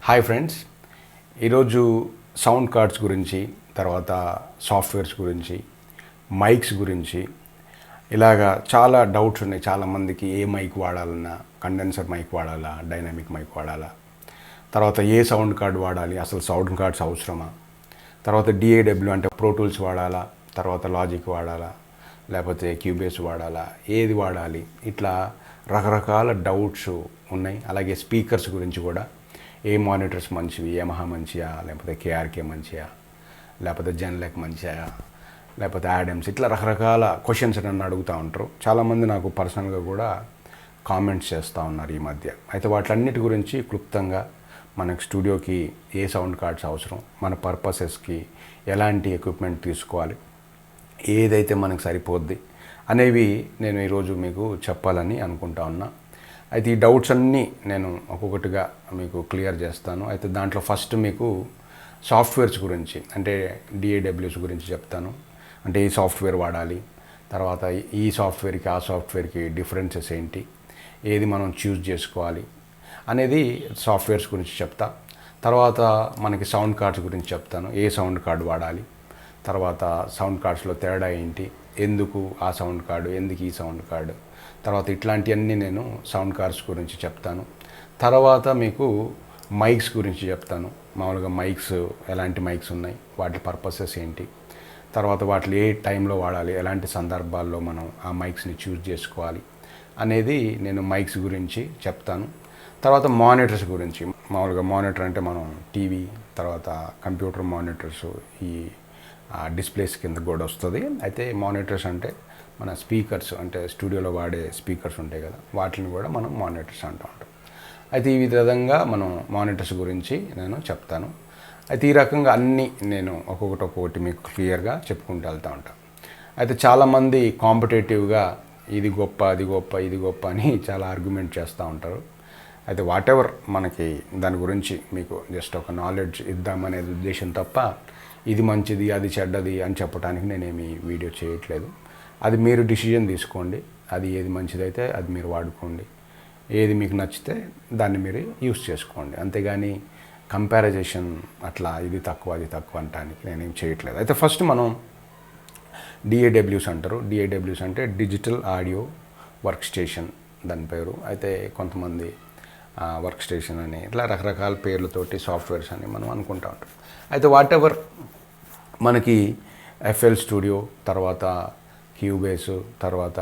Hi friends, ఈరోజు sound cards గురించి, తర్వాత సాఫ్ట్వేర్స్ గురించి, మైక్స్ గురించి ఇలాగా చాలా డౌట్స్ ఉన్నాయి. చాలామందికి ఏ మైక్ వాడాలన్నా, కండెన్సర్ మైక్ వాడాలా, డైనామిక్ మైక్ వాడాలా, తర్వాత ఏ సౌండ్ కార్డ్ వాడాలి, అసలు సౌండ్ కార్డ్స్ అవసరమా, తర్వాత డిఏడబ్ల్యూ అంటే ప్రో టూల్స్ వాడాలా, తర్వాత లాజిక్ వాడాలా, లేకపోతే క్యూబేస్ వాడాలా, ఏది వాడాలి, ఇట్లా రకరకాల డౌట్స్ ఉన్నాయి. అలాగే స్పీకర్స్ గురించి కూడా ఏ మానిటర్స్ మంచివి, యమహా మంచియా, లేకపోతే కేఆర్కే మంచియా, లేకపోతే జెన్లెక్ మంచియా, లేకపోతే యాడమ్స్, ఇట్లా రకరకాల క్వశ్చన్స్ నన్ను అడుగుతూ ఉంటారు. చాలామంది నాకు పర్సనల్గా కూడా కామెంట్స్ చేస్తూ ఉన్నారు ఈ మధ్య. అయితే వాటిలన్నిటి గురించి క్లుప్తంగా మనకు స్టూడియోకి ఏ సౌండ్ కార్డ్స్ అవసరం, మన పర్పసెస్కి ఎలాంటి ఎక్విప్మెంట్ తీసుకోవాలి, ఏదైతే మనకు సరిపోద్ది అనేవి నేను ఈరోజు మీకు చెప్పాలని అనుకుంటా ఉన్నా. అయితే ఈ డౌట్స్ అన్నీ నేను ఒక్కొక్కటిగా మీకు క్లియర్ చేస్తాను. అయితే దాంట్లో ఫస్ట్ మీకు సాఫ్ట్వేర్స్ గురించి అంటే డిఏడబ్ల్యూస్ గురించి చెప్తాను. అంటే ఈ సాఫ్ట్వేర్ వాడాలి, తర్వాత ఈ సాఫ్ట్వేర్కి ఆ సాఫ్ట్వేర్కి డిఫరెన్సెస్ ఏంటి, ఏది మనం చూస్ చేసుకోవాలి అనేది సాఫ్ట్వేర్స్ గురించి చెప్తా. తర్వాత మనకి సౌండ్ కార్డ్స్ గురించి చెప్తాను, ఏ సౌండ్ కార్డ్ వాడాలి, తర్వాత సౌండ్ కార్డ్స్లో తేడా ఏంటి, ఎందుకు ఆ సౌండ్ కార్డు, ఎందుకు ఈ సౌండ్ కార్డు, తర్వాత ఇట్లాంటివన్నీ నేను సౌండ్ కార్డ్స్ గురించి చెప్తాను. తర్వాత మీకు మైక్స్ గురించి చెప్తాను. మామూలుగా మైక్స్ ఎలాంటి మైక్స్ ఉన్నాయి, వాటి పర్పసెస్ ఏంటి, తర్వాత వాటిని ఏ టైంలో వాడాలి, ఎలాంటి సందర్భాల్లో మనం ఆ మైక్స్ని చూస్ చేసుకోవాలి అనేది నేను మైక్స్ గురించి చెప్తాను. తర్వాత మానిటర్స్ గురించి, మామూలుగా మానిటర్ అంటే మనం టీవీ, తర్వాత కంప్యూటర్ మానిటర్స్, ఈ డిస్ప్లేస్ కింద కూడా వస్తుంది. అయితే మానిటర్స్ అంటే మన స్పీకర్స్, అంటే స్టూడియోలో వాడే స్పీకర్స్ ఉంటాయి కదా, వాటిని కూడా మనం మానిటర్స్ అంటూ ఉంటాం. అయితే ఈ విధంగా మనం మానిటర్స్ గురించి నేను చెప్తాను. అయితే ఈ రకంగా అన్నీ నేను ఒక్కొక్కటి మీకు క్లియర్గా చెప్పుకుంటూ వెళ్తూ ఉంటాను. అయితే చాలామంది కాంపిటేటివ్గా ఇది గొప్ప, అది గొప్ప, ఇది గొప్ప అని చాలా ఆర్గ్యుమెంట్ చేస్తూ ఉంటారు. అయితే వాటెవర్ మనకి దాని గురించి మీకు జస్ట్ ఒక నాలెడ్జ్ ఇద్దామనే ఉద్దేశం తప్ప ఇది మంచిది, అది చెడ్డది అని చెప్పడానికి నేనేమి వీడియో చేయట్లేదు. అది మీరు డిసిజన్ తీసుకోండి. అది ఏది మంచిదైతే అది మీరు వాడుకోండి, ఏది మీకు నచ్చితే దాన్ని మీరు యూస్ చేసుకోండి. అంతేగాని కంపారిజేషన్ అట్లా ఇది తక్కువ, అది తక్కువ అనడానికి నేనేం చేయట్లేదు. అయితే ఫస్ట్ మనం డిఏడబ్ల్యూస్ అంటారు. డిఏడబ్ల్యూస్ అంటే డిజిటల్ ఆడియో వర్క్ స్టేషన్ దాని పేరు. అయితే కొంతమంది వర్క్ స్టేషన్ అని ఇట్లా రకరకాల పేర్లతోటి సాఫ్ట్వేర్స్ అని మనం అనుకుంటా ఉంటాం. అయితే వాటెవర్ మనకి ఎఫ్ఎల్ స్టూడియో, తర్వాత క్యూబేస్, తర్వాత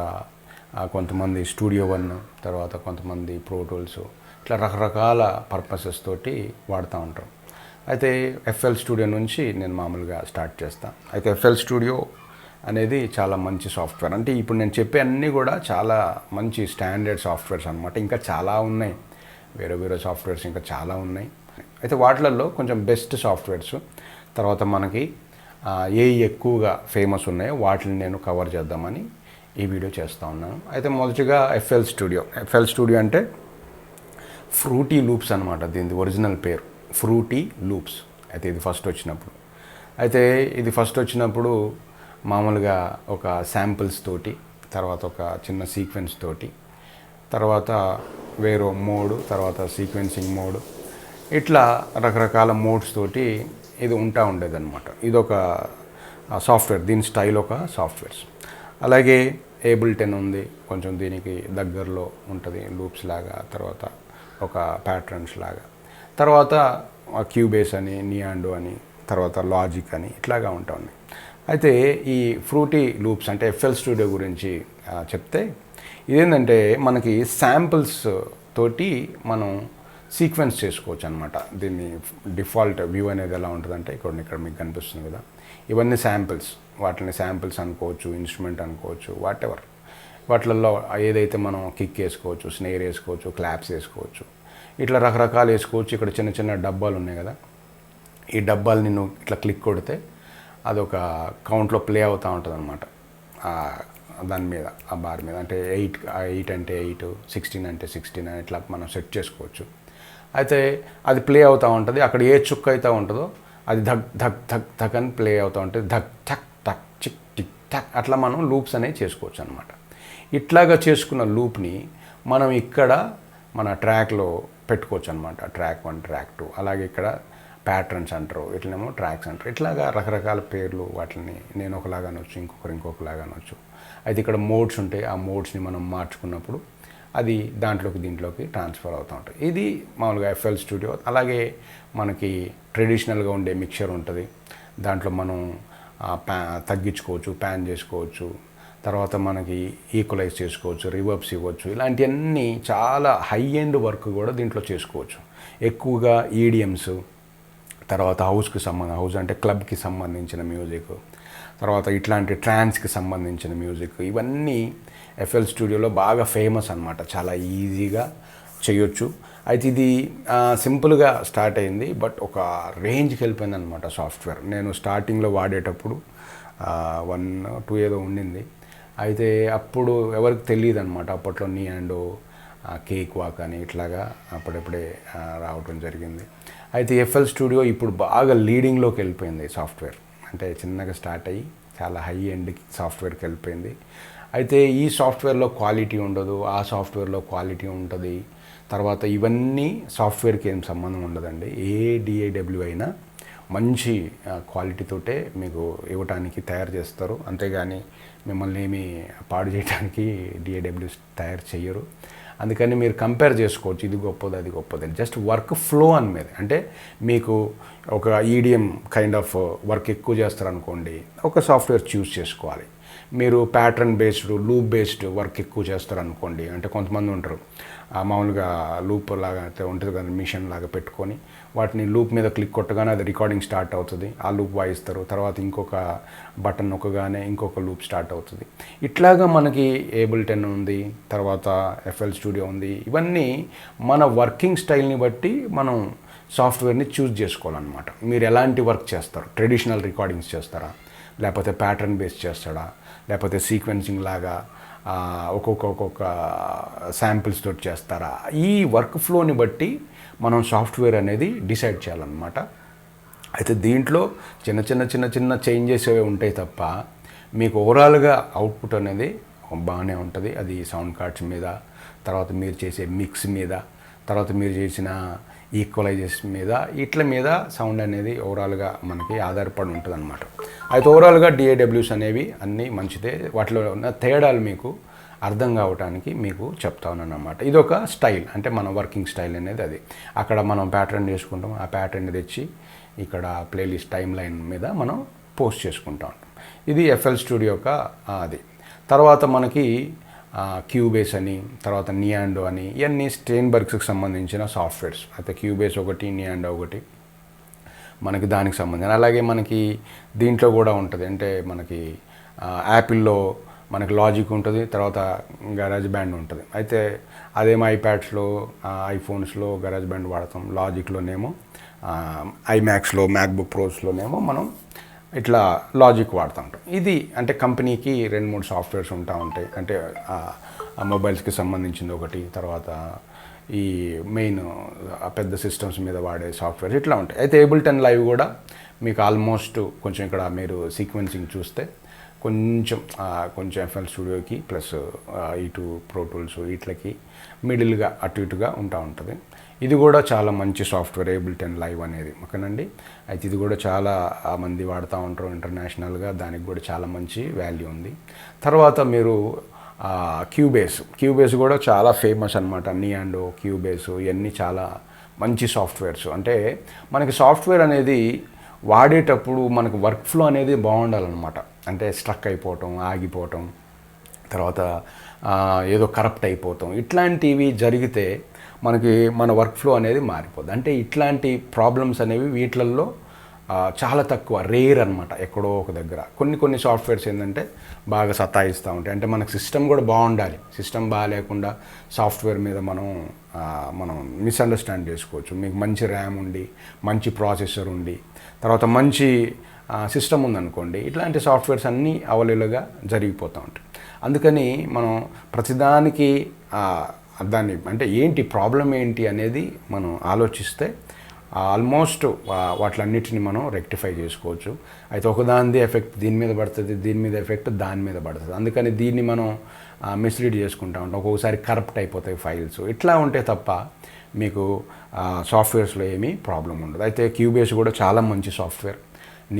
కొంతమంది స్టూడియో వన్, తర్వాత కొంతమంది ప్రో టూల్స్, ఇట్లా రకరకాల పర్పసెస్ తోటి వాడుతూ ఉంటాం. అయితే ఎఫ్ఎల్ స్టూడియో నుంచి నేను మామూలుగా స్టార్ట్ చేస్తాను. అయితే ఎఫ్ఎల్ స్టూడియో అనేది చాలా మంచి సాఫ్ట్వేర్. అంటే ఇప్పుడు నేను చెప్పే అన్నీ కూడా చాలా మంచి స్టాండర్డ్ సాఫ్ట్వేర్స్ అనమాట. ఇంకా చాలా ఉన్నాయి, వేరే వేరే సాఫ్ట్వేర్స్ ఇంకా చాలా ఉన్నాయి. అయితే వాటిలలో కొంచెం బెస్ట్ సాఫ్ట్వేర్స్, తర్వాత మనకి ఏ ఎక్కువగా ఫేమస్ ఉన్నాయో వాటిని నేను కవర్ చేద్దామని ఈ వీడియో చేస్తూ ఉన్నాను. అయితే మొదటిగా ఎఫ్ఎల్ స్టూడియో. ఎఫ్ఎల్ స్టూడియో అంటే ఫ్రూటీ లూప్స్ అనమాట. దీని ఒరిజినల్ పేరు ఫ్రూటీ లూప్స్. అయితే ఇది ఫస్ట్ వచ్చినప్పుడు మామూలుగా ఒక శాంపిల్స్ తోటి, తర్వాత ఒక చిన్న సీక్వెన్స్ తోటి, తర్వాత వేరే మోడ్, తర్వాత సీక్వెన్సింగ్ మోడ్, ఇట్లా రకరకాల మోడ్స్ తోటి ఇది ఉండేదన్నమాట. ఇదొక సాఫ్ట్వేర్, దీని స్టైల్ ఒక సాఫ్ట్వేర్స్. అలాగే ఏబుల్టెన్ ఉంది, కొంచెం దీనికి దగ్గరలో ఉంటుంది లూప్స్ లాగా, తర్వాత ఒక ప్యాటర్న్స్ లాగా, తర్వాత క్యూబేస్ అని, నియాండో అని, తర్వాత లాజిక్ అని ఇట్లాగా ఉంటుంది. అయితే ఈ ఫ్రూటీ లూప్స్ అంటే ఎఫ్ఎల్ స్టూడియో గురించి చెప్తే ఇదేంటంటే మనకి శాంపిల్స్ తోటి మనం సీక్వెన్స్ చేసుకోవచ్చు అనమాట. దీన్ని డిఫాల్ట్ వ్యూ అనేది ఎలా ఉంటుందంటే ఇక్కడ మీకు కనిపిస్తుంది కదా, ఇవన్నీ శాంపిల్స్. వాటిని శాంపిల్స్ అనుకోవచ్చు, ఇన్స్ట్రుమెంట్ అనుకోవచ్చు, వాటెవర్. వాటిల్లో ఏదైతే మనం కిక్ వేసుకోవచ్చు, స్నేర్ వేసుకోవచ్చు, క్లాప్స్ వేసుకోవచ్చు, ఇట్లా రకరకాలు వేసుకోవచ్చు. ఇక్కడ చిన్న చిన్న డబ్బాలు ఉన్నాయి కదా, ఈ డబ్బాలు నిన్ను ఇట్లా క్లిక్ కొడితే అదొక కౌంట్లో ప్లే అవుతూ ఉంటుంది అనమాట. దాని మీద, ఆ బార్ మీద. అంటే 8 అంటే 8, 16 అంటే 16 అని ఇట్లా మనం సెట్ చేసుకోవచ్చు. అయితే అది ప్లే అవుతూ ఉంటుంది. అక్కడ ఏ చుక్క అయితే ఉంటుందో అది ధక్ ధక్ ధక్ ధక్ అని ప్లే అవుతూ ఉంటుంది. ధక్ ధక్ టక్ చిక్ టిక్ టక్ అట్లా మనం లూప్స్ అనేవి చేసుకోవచ్చు అనమాట. ఇట్లాగా చేసుకున్న లూప్ని మనం ఇక్కడ మన ట్రాక్లో పెట్టుకోవచ్చు అనమాట. ట్రాక్ 1, ట్రాక్ 2, అలాగే ఇక్కడ ప్యాటర్న్స్ అంటారు, ఇట్లనేమో ట్రాక్స్ అంటారు. ఇట్లాగా రకరకాల పేర్లు, వాటిని నేను ఒకలాగా అనొచ్చు, ఇంకొకలాగా అనొచ్చు. అయితే ఇక్కడ మోడ్స్ ఉంటాయి. ఆ మోడ్స్ని మనం మార్చుకున్నప్పుడు అది దీంట్లోకి ట్రాన్స్ఫర్ అవుతూ ఉంటుంది. ఇది మామూలుగా ఎఫ్ఎల్ స్టూడియో. అలాగే మనకి ట్రెడిషనల్గా ఉండే మిక్చర్ ఉంటుంది. దాంట్లో మనం తగ్గించుకోవచ్చు, ప్యాన్ చేసుకోవచ్చు, తర్వాత మనకి ఈక్వలైజ్ చేసుకోవచ్చు, రివర్బ్స్ ఇవ్వచ్చు. ఇలాంటివన్నీ చాలా హై ఎండ్ వర్క్ కూడా దీంట్లో చేసుకోవచ్చు. ఎక్కువగా ఈడిఎమ్స్, తర్వాత హౌస్ అంటే క్లబ్కి సంబంధించిన మ్యూజిక్, తర్వాత ఇట్లాంటి ట్రాన్స్కి సంబంధించిన మ్యూజిక్, ఇవన్నీ ఎఫ్ఎల్ స్టూడియోలో బాగా ఫేమస్ అనమాట. చాలా ఈజీగా చేయొచ్చు. అయితే ఇది సింపుల్గా స్టార్ట్ అయింది, బట్ ఒక రేంజ్కి వెళ్ళిపోయింది అనమాట సాఫ్ట్వేర్. నేను స్టార్టింగ్లో వాడేటప్పుడు 1-2 ఏదో ఉండింది. అయితే అప్పుడు ఎవరికి తెలియదు అనమాట. అప్పట్లో నియాండో, కేక్ వాక్ అని ఇట్లాగా అప్పుడప్పుడే రావటం జరిగింది. అయితే ఎఫ్ఎల్ స్టూడియో ఇప్పుడు బాగా లీడింగ్లోకి వెళ్ళిపోయింది సాఫ్ట్వేర్. అంటే చిన్నగా స్టార్ట్ అయ్యి చాలా హై ఎండ్కి సాఫ్ట్వేర్కి వెళ్ళిపోయింది. అయితే ఈ సాఫ్ట్వేర్లో క్వాలిటీ ఉండదు, ఆ సాఫ్ట్వేర్లో క్వాలిటీ ఉంటుంది. తర్వాత ఇవన్నీ సాఫ్ట్వేర్కి ఏం సంబంధం ఉండదండి. ఏ డిఏడబ్ల్యూ అయినా మంచి క్వాలిటీతోటే మీకు ఇవ్వటానికి తయారు చేస్తారు. అంతేగాని మిమ్మల్ని ఏమీ పాడు చేయడానికి డిఏడబ్ల్యూస్ తయారు చేయరు. అందుకని మీరు కంపేర్ చేసుకోవచ్చు, ఇది గొప్పది అది గొప్పది. జస్ట్ వర్క్ ఫ్లో అని మీద, అంటే మీకు ఒక ఈడిఎం కైండ్ ఆఫ్ వర్క్ ఎక్కువ చేస్తారనుకోండి, ఒక సాఫ్ట్వేర్ చూస్ చేసుకోవాలి. మీరు pattern based, loop based work ఎక్కువ చేస్తారనుకోండి, అంటే కొంతమంది ఉంటారు మామూలుగా లూప్ లాగా అయితే ఉంటుంది కదా, మిషన్ లాగా పెట్టుకొని వాటిని లూప్ మీద క్లిక్ కొట్టగానే అది రికార్డింగ్ స్టార్ట్ అవుతుంది, ఆ లూప్ వాయిస్తారు, తర్వాత ఇంకొక బటన్ నొక్కగానే ఇంకొక లూప్ స్టార్ట్ అవుతుంది. ఇట్లాగా మనకి ఏబుల్టెన్ ఉంది, తర్వాత ఎఫ్ఎల్ స్టూడియో ఉంది. ఇవన్నీ మన వర్కింగ్ స్టైల్ని బట్టి మనం సాఫ్ట్వేర్ని చూస్ చేసుకోవాలన్నమాట. మీరు ఎలాంటి వర్క్ చేస్తారు, ట్రెడిషనల్ రికార్డింగ్స్ చేస్తారా, లేకపోతే ప్యాటర్న్ బేస్ చేస్తాడా, లేకపోతే సీక్వెన్సింగ్ లాగా ఒక్కొక్క శాంపిల్స్ తోటి చేస్తారా, ఈ వర్క్ ఫ్లోని బట్టి మనం సాఫ్ట్వేర్ అనేది డిసైడ్ చేయాలన్నమాట. అయితే దీంట్లో చిన్న చేంజెస్ అవి ఉంటాయి తప్ప మీకు ఓవరాల్గా అవుట్పుట్ అనేది బాగానే ఉంటుంది. అది సౌండ్ కార్డ్స్ మీద, తర్వాత మీరు చేసే మిక్స్ మీద, తర్వాత మీరు చేసిన ఈక్వలైజేషన్ మీద, ఇట్ల మీద సౌండ్ అనేది ఓవరాల్గా మనకి ఆధారపడి ఉంటుంది అనమాట. అయితే ఓవరాల్గా డిఏడబ్ల్యూస్ అనేవి అన్నీ మంచిదే. వాటిలో ఉన్న తేడాలు మీకు అర్థం కావడానికి మీకు చెప్తా ఉన్నాను అన్నమాట. ఇది ఒక స్టైల్, అంటే మన వర్కింగ్ స్టైల్ అనేది అది. అక్కడ మనం ప్యాటర్న్ చేసుకుంటాం, ఆ ప్యాటర్న్ తెచ్చి ఇక్కడ ప్లేలిస్ట్ టైమ్ లైన్ మీద మనం పోస్ట్ చేసుకుంటా ఉంటాం. ఇది ఎఫ్ఎల్ స్టూడియో యొక్క అది. తర్వాత మనకి క్యూబేస్ అని, తర్వాత నియాండో అని, ఇవన్నీ స్టెయిన్బర్గ్స్కి సంబంధించిన సాఫ్ట్వేర్స్. అయితే క్యూబేస్ ఒకటి, నియాండో ఒకటి మనకి దానికి సంబంధించిన. అలాగే మనకి దీంట్లో కూడా ఉంటుంది, అంటే మనకి యాపిల్లో మనకి లాజిక్ ఉంటుంది, తర్వాత గరాజ్ బ్యాండ్ ఉంటుంది. అయితే అదేమో ఐప్యాడ్స్లో, ఐఫోన్స్లో గరాజ్ బ్యాండ్ వాడతాం, లాజిక్లోనేమో ఐమ్యాక్స్లో, మ్యాక్బుక్ ప్రోస్లోనేమో మనం ఇట్లా లాజిక్ వాడుతూ ఉంటాం. ఇది అంటే కంపెనీకి 2-3 సాఫ్ట్వేర్స్ ఉంటాయి. అంటే మొబైల్స్కి సంబంధించింది ఒకటి, తర్వాత ఈ మెయిన్ పెద్ద సిస్టమ్స్ మీద వాడే సాఫ్ట్వేర్స్ ఇట్లా ఉంటాయి. అయితే ఏబుల్టెన్ లైవ్ కూడా మీకు ఆల్మోస్ట్ కొంచెం ఇక్కడ మీరు సీక్వెన్సింగ్ చూస్తే కొంచెం ఎఫ్ఎల్ స్టూడియోకి ప్లస్ ఇటు ప్రో టూల్స్ వీటికి మిడిల్గా అటు ఇటుగా ఉంటుంది. ఇది కూడా చాలా మంచి సాఫ్ట్వేర్ ఏబుల్టెన్ లైవ్ అనేది, ఓకేనండి. అయితే ఇది కూడా చాలా మంది వాడుతూ ఉంటారు ఇంటర్నేషనల్గా, దానికి కూడా చాలా మంచి వాల్యూ ఉంది. తర్వాత మీరు క్యూబేస్ కూడా చాలా ఫేమస్ అనమాట. నియాండో, క్యూబేస్ ఇవన్నీ చాలా మంచి సాఫ్ట్వేర్స్. అంటే మనకి సాఫ్ట్వేర్ అనేది వాడేటప్పుడు మనకు వర్క్ ఫ్లో అనేది బాగుండాలన్నమాట. అంటే స్ట్రక్ అయిపోవటం, ఆగిపోవటం, తర్వాత ఏదో కరప్ట్ అయిపోవటం, ఇట్లాంటివి జరిగితే మనకి మన వర్క్ ఫ్లో అనేది మారిపోద్ది. అంటే ఇట్లాంటి ప్రాబ్లమ్స్ అనేవి వీటిల్లో చాలా తక్కువ, రేర్ అనమాట. ఎక్కడో ఒక దగ్గర కొన్ని సాఫ్ట్వేర్స్ ఏంటంటే బాగా సతాయిస్తూ ఉంటాయి. అంటే మనకు సిస్టమ్ కూడా బాగుండాలి. సిస్టమ్ బాగాలేకుండా సాఫ్ట్వేర్ మీద మనం మిస్అండర్స్టాండ్ చేసుకోవచ్చు. మీకు మంచి ర్యామ్ ఉండి, మంచి ప్రాసెసర్ ఉండి, తర్వాత మంచి సిస్టమ్ ఉందనుకోండి, ఇట్లాంటి సాఫ్ట్వేర్స్ అన్నీ అవైలబుల్గా జరిగిపోతూ ఉంటాయి. అందుకని మనం ప్రతిదానికి దాన్ని అంటే ఏంటి ప్రాబ్లం ఏంటి అనేది మనం ఆలోచిస్తే ఆల్మోస్ట్ వాటిలన్నిటిని మనం రెక్టిఫై చేసుకోవచ్చు. అయితే ఒకదానిది ఎఫెక్ట్ దీని మీద పడుతుంది, దీని మీద ఎఫెక్ట్ దాని మీద పడుతుంది. అందుకని దీన్ని మనం మిస్లీడ్ చేసుకుంటా ఉంటాం. ఒక్కొక్కసారి కరప్ట్ అయిపోతాయి ఫైల్స్. ఇట్లా ఉంటే తప్ప మీకు సాఫ్ట్వేర్స్లో ఏమీ ప్రాబ్లం ఉండదు. అయితే క్యూబేస్ కూడా చాలా మంచి సాఫ్ట్వేర్,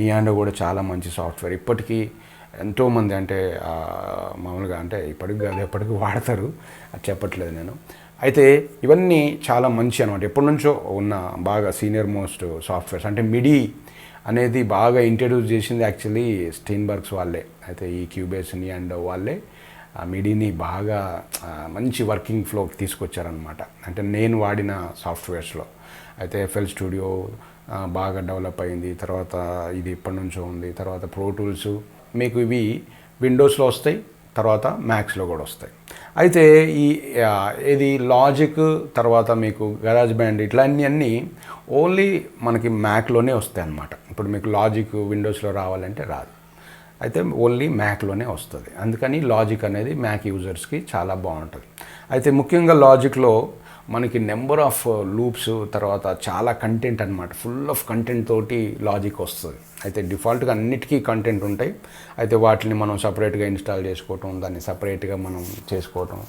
నియాండో కూడా చాలా మంచి సాఫ్ట్వేర్. ఇప్పటికీ ఎంతోమంది అంటే మామూలుగా అంటే ఎప్పటికీ వాడతారు, అది చెప్పట్లేదు నేను. అయితే ఇవన్నీ చాలా మంచి అనమాట, ఎప్పటి నుంచో ఉన్న బాగా సీనియర్ మోస్ట్ సాఫ్ట్వేర్స్. అంటే మిడి అనేది బాగా ఇంట్రడ్యూస్ చేసింది యాక్చువల్లీ స్టీన్బర్గ్స్ వాళ్ళే. అయితే ఈ క్యూబేస్ నియాండో వాళ్ళే మిడీని బాగా మంచి వర్కింగ్ ఫ్లోకి తీసుకొచ్చారనమాట. అంటే నేను వాడిన సాఫ్ట్వేర్స్లో అయితే ఎఫ్ఎల్ స్టూడియో బాగా డెవలప్ అయింది, తర్వాత ఇది ఇప్పటి నుంచో ఉంది, తర్వాత ప్రో టూల్స్ మీకు ఇవి విండోస్లో వస్తాయి, తర్వాత మ్యాక్స్లో కూడా వస్తాయి. అయితే ఇది లాజిక్, తర్వాత మీకు గరాజ్ బ్యాండ్ ఇట్లాంటివన్నీ ఓన్లీ మనకి మ్యాక్లోనే వస్తాయి అన్నమాట. ఇప్పుడు మీకు లాజిక్ విండోస్లో రావాలంటే రాదు, అయితే ఓన్లీ మ్యాక్లోనే వస్తుంది. అందుకని లాజిక్ అనేది మ్యాక్ యూజర్స్కి చాలా బాగుంటుంది. అయితే ముఖ్యంగా లాజిక్లో మనకి నెంబర్ ఆఫ్ లూప్స్, తర్వాత చాలా కంటెంట్ అనమాట, ఫుల్ ఆఫ్ కంటెంట్ తోటి లాజిక్ వస్తుంది. అయితే డిఫాల్ట్గా అన్నిటికీ కంటెంట్ ఉంటాయి, అయితే వాటిని మనం సపరేట్గా ఇన్స్టాల్ చేసుకోవటం, దాన్ని సపరేట్గా మనం చేసుకోవటం,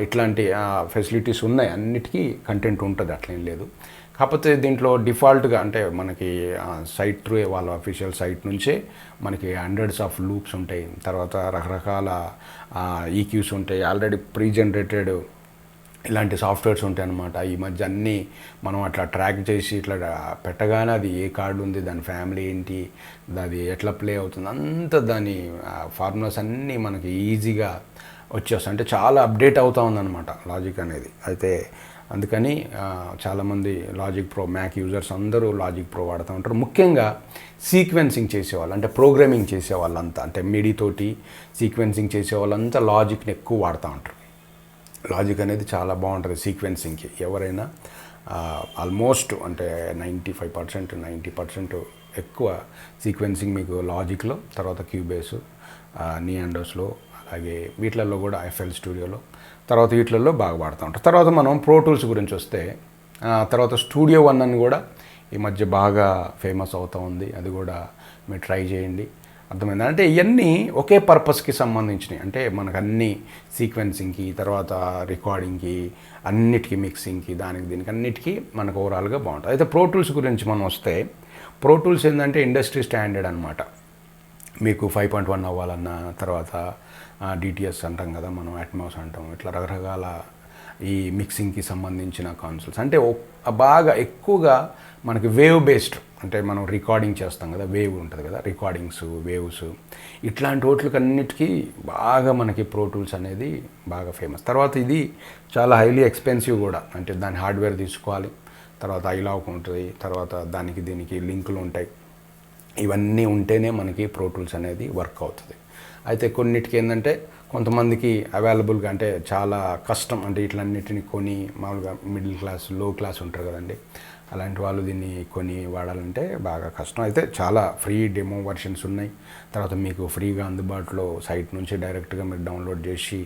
ఇట్లాంటి ఫెసిలిటీస్ ఉన్నాయి. అన్నిటికీ కంటెంట్ ఉంటుంది, అట్లేం లేదు. కాకపోతే దీంట్లో డిఫాల్ట్గా అంటే మనకి సైట్ త్రూ వాళ్ళ అఫీషియల్ సైట్ నుంచే మనకి హండ్రెడ్స్ ఆఫ్ లూప్స్ ఉంటాయి, తర్వాత రకరకాల ఈక్యూస్ ఉంటాయి, ఆల్రెడీ ప్రీ జనరేటెడ్ ఇలాంటి సాఫ్ట్వేర్స్ ఉంటాయి అన్నమాట. ఈ మధ్య అన్నీ మనం అట్లా ట్రాక్ చేసి ఇట్లా పెట్టగానే అది ఏ కార్డు ఉంది, దాని ఫ్యామిలీ ఏంటి, అది ఎట్లా ప్లే అవుతుంది, అంత దాని ఫార్ములాస్ అన్నీ మనకి ఈజీగా వచ్చేస్తాయి. అంటే చాలా అప్డేట్ అవుతూ ఉందన్నమాట లాజిక్ అనేది. అయితే అందుకని చాలామంది లాజిక్ ప్రో మ్యాక్ యూజర్స్ అందరూ లాజిక్ ప్రో వాడుతూ ఉంటారు. ముఖ్యంగా సీక్వెన్సింగ్ చేసేవాళ్ళు, అంటే ప్రోగ్రామింగ్ చేసేవాళ్ళంతా, అంటే మిడీతోటి సీక్వెన్సింగ్ చేసేవాళ్ళంతా లాజిక్ని ఎక్కువ వాడుతూ ఉంటారు. లాజిక్ అనేది చాలా బాగుంటుంది సీక్వెన్సింగ్కి. ఎవరైనా ఆల్మోస్ట్ అంటే 95%, 90% ఎక్కువ సీక్వెన్సింగ్ మీకు లాజిక్లో, తర్వాత క్యూబేస్, నియాండోస్లో, అలాగే వీటిలలో కూడా ఎఫ్ఎల్ స్టూడియోలో, తర్వాత వీటిలలో బాగా వాడుతూ ఉంటాం. తర్వాత మనం ప్రో టూల్స్ గురించి వస్తే, తర్వాత స్టూడియో వన్ అని కూడా ఈ మధ్య బాగా ఫేమస్ అవుతూ ఉంది, అది కూడా మీరు ట్రై చేయండి. అర్థమైంది అంటే ఇవన్నీ ఒకే పర్పస్కి సంబంధించినవి, అంటే మనకు అన్ని సీక్వెన్సింగ్కి, తర్వాత రికార్డింగ్కి, అన్నిటికీ మిక్సింగ్కి, దానికి దీనికి అన్నిటికీ మనకు ఓవరాల్గా బాగుంటుంది. అయితే ప్రో టూల్స్ గురించి మనం వస్తే, ప్రో టూల్స్ ఏంటంటే ఇండస్ట్రీ స్టాండర్డ్ అనమాట. మీకు 5.1 అవ్వాలన్నా, తర్వాత డిటిఎస్ అంటాం కదా మనం, అట్మాస్ అంటాం, ఇట్లా రకరకాల ఈ మిక్సింగ్కి సంబంధించిన కాన్సోల్స్. అంటే బాగా ఎక్కువగా మనకి వేవ్ బేస్డ్, అంటే మనం రికార్డింగ్ చేస్తాం కదా, వేవ్ ఉంటుంది కదా, రికార్డింగ్స్, వేవ్స్, ఇట్లాంటి వాటికి అన్నిటికీ బాగా మనకి ప్రో టూల్స్ అనేది బాగా ఫేమస్. తర్వాత ఇది చాలా హైలీ ఎక్స్పెన్సివ్ కూడా, అంటే దాని హార్డ్వేర్ తీసుకోవాలి, తర్వాత ఐలాక్ ఉంటుంది, తర్వాత దానికి దీనికి లింకులు ఉంటాయి, ఇవన్నీ ఉంటేనే మనకి ప్రో టూల్స్ అనేది వర్క్ అవుతుంది. అయితే కొన్నిటికి ఏంటంటే కొంతమందికి అవైలబుల్గా, అంటే చాలా కష్టం, అంటే ఇట్లన్నిటిని కొని మామూలుగా మిడిల్ క్లాస్, లో క్లాస్ ఉంటారు కదండి, అలాంటి వాళ్ళు దీన్ని కొని వాడాలంటే బాగా కష్టం. అయితే చాలా ఫ్రీ డెమో వర్షన్స్ ఉన్నాయి, తర్వాత మీకు ఫ్రీగా అందుబాటులో సైట్ నుంచి డైరెక్ట్గా మీరు డౌన్లోడ్ చేసి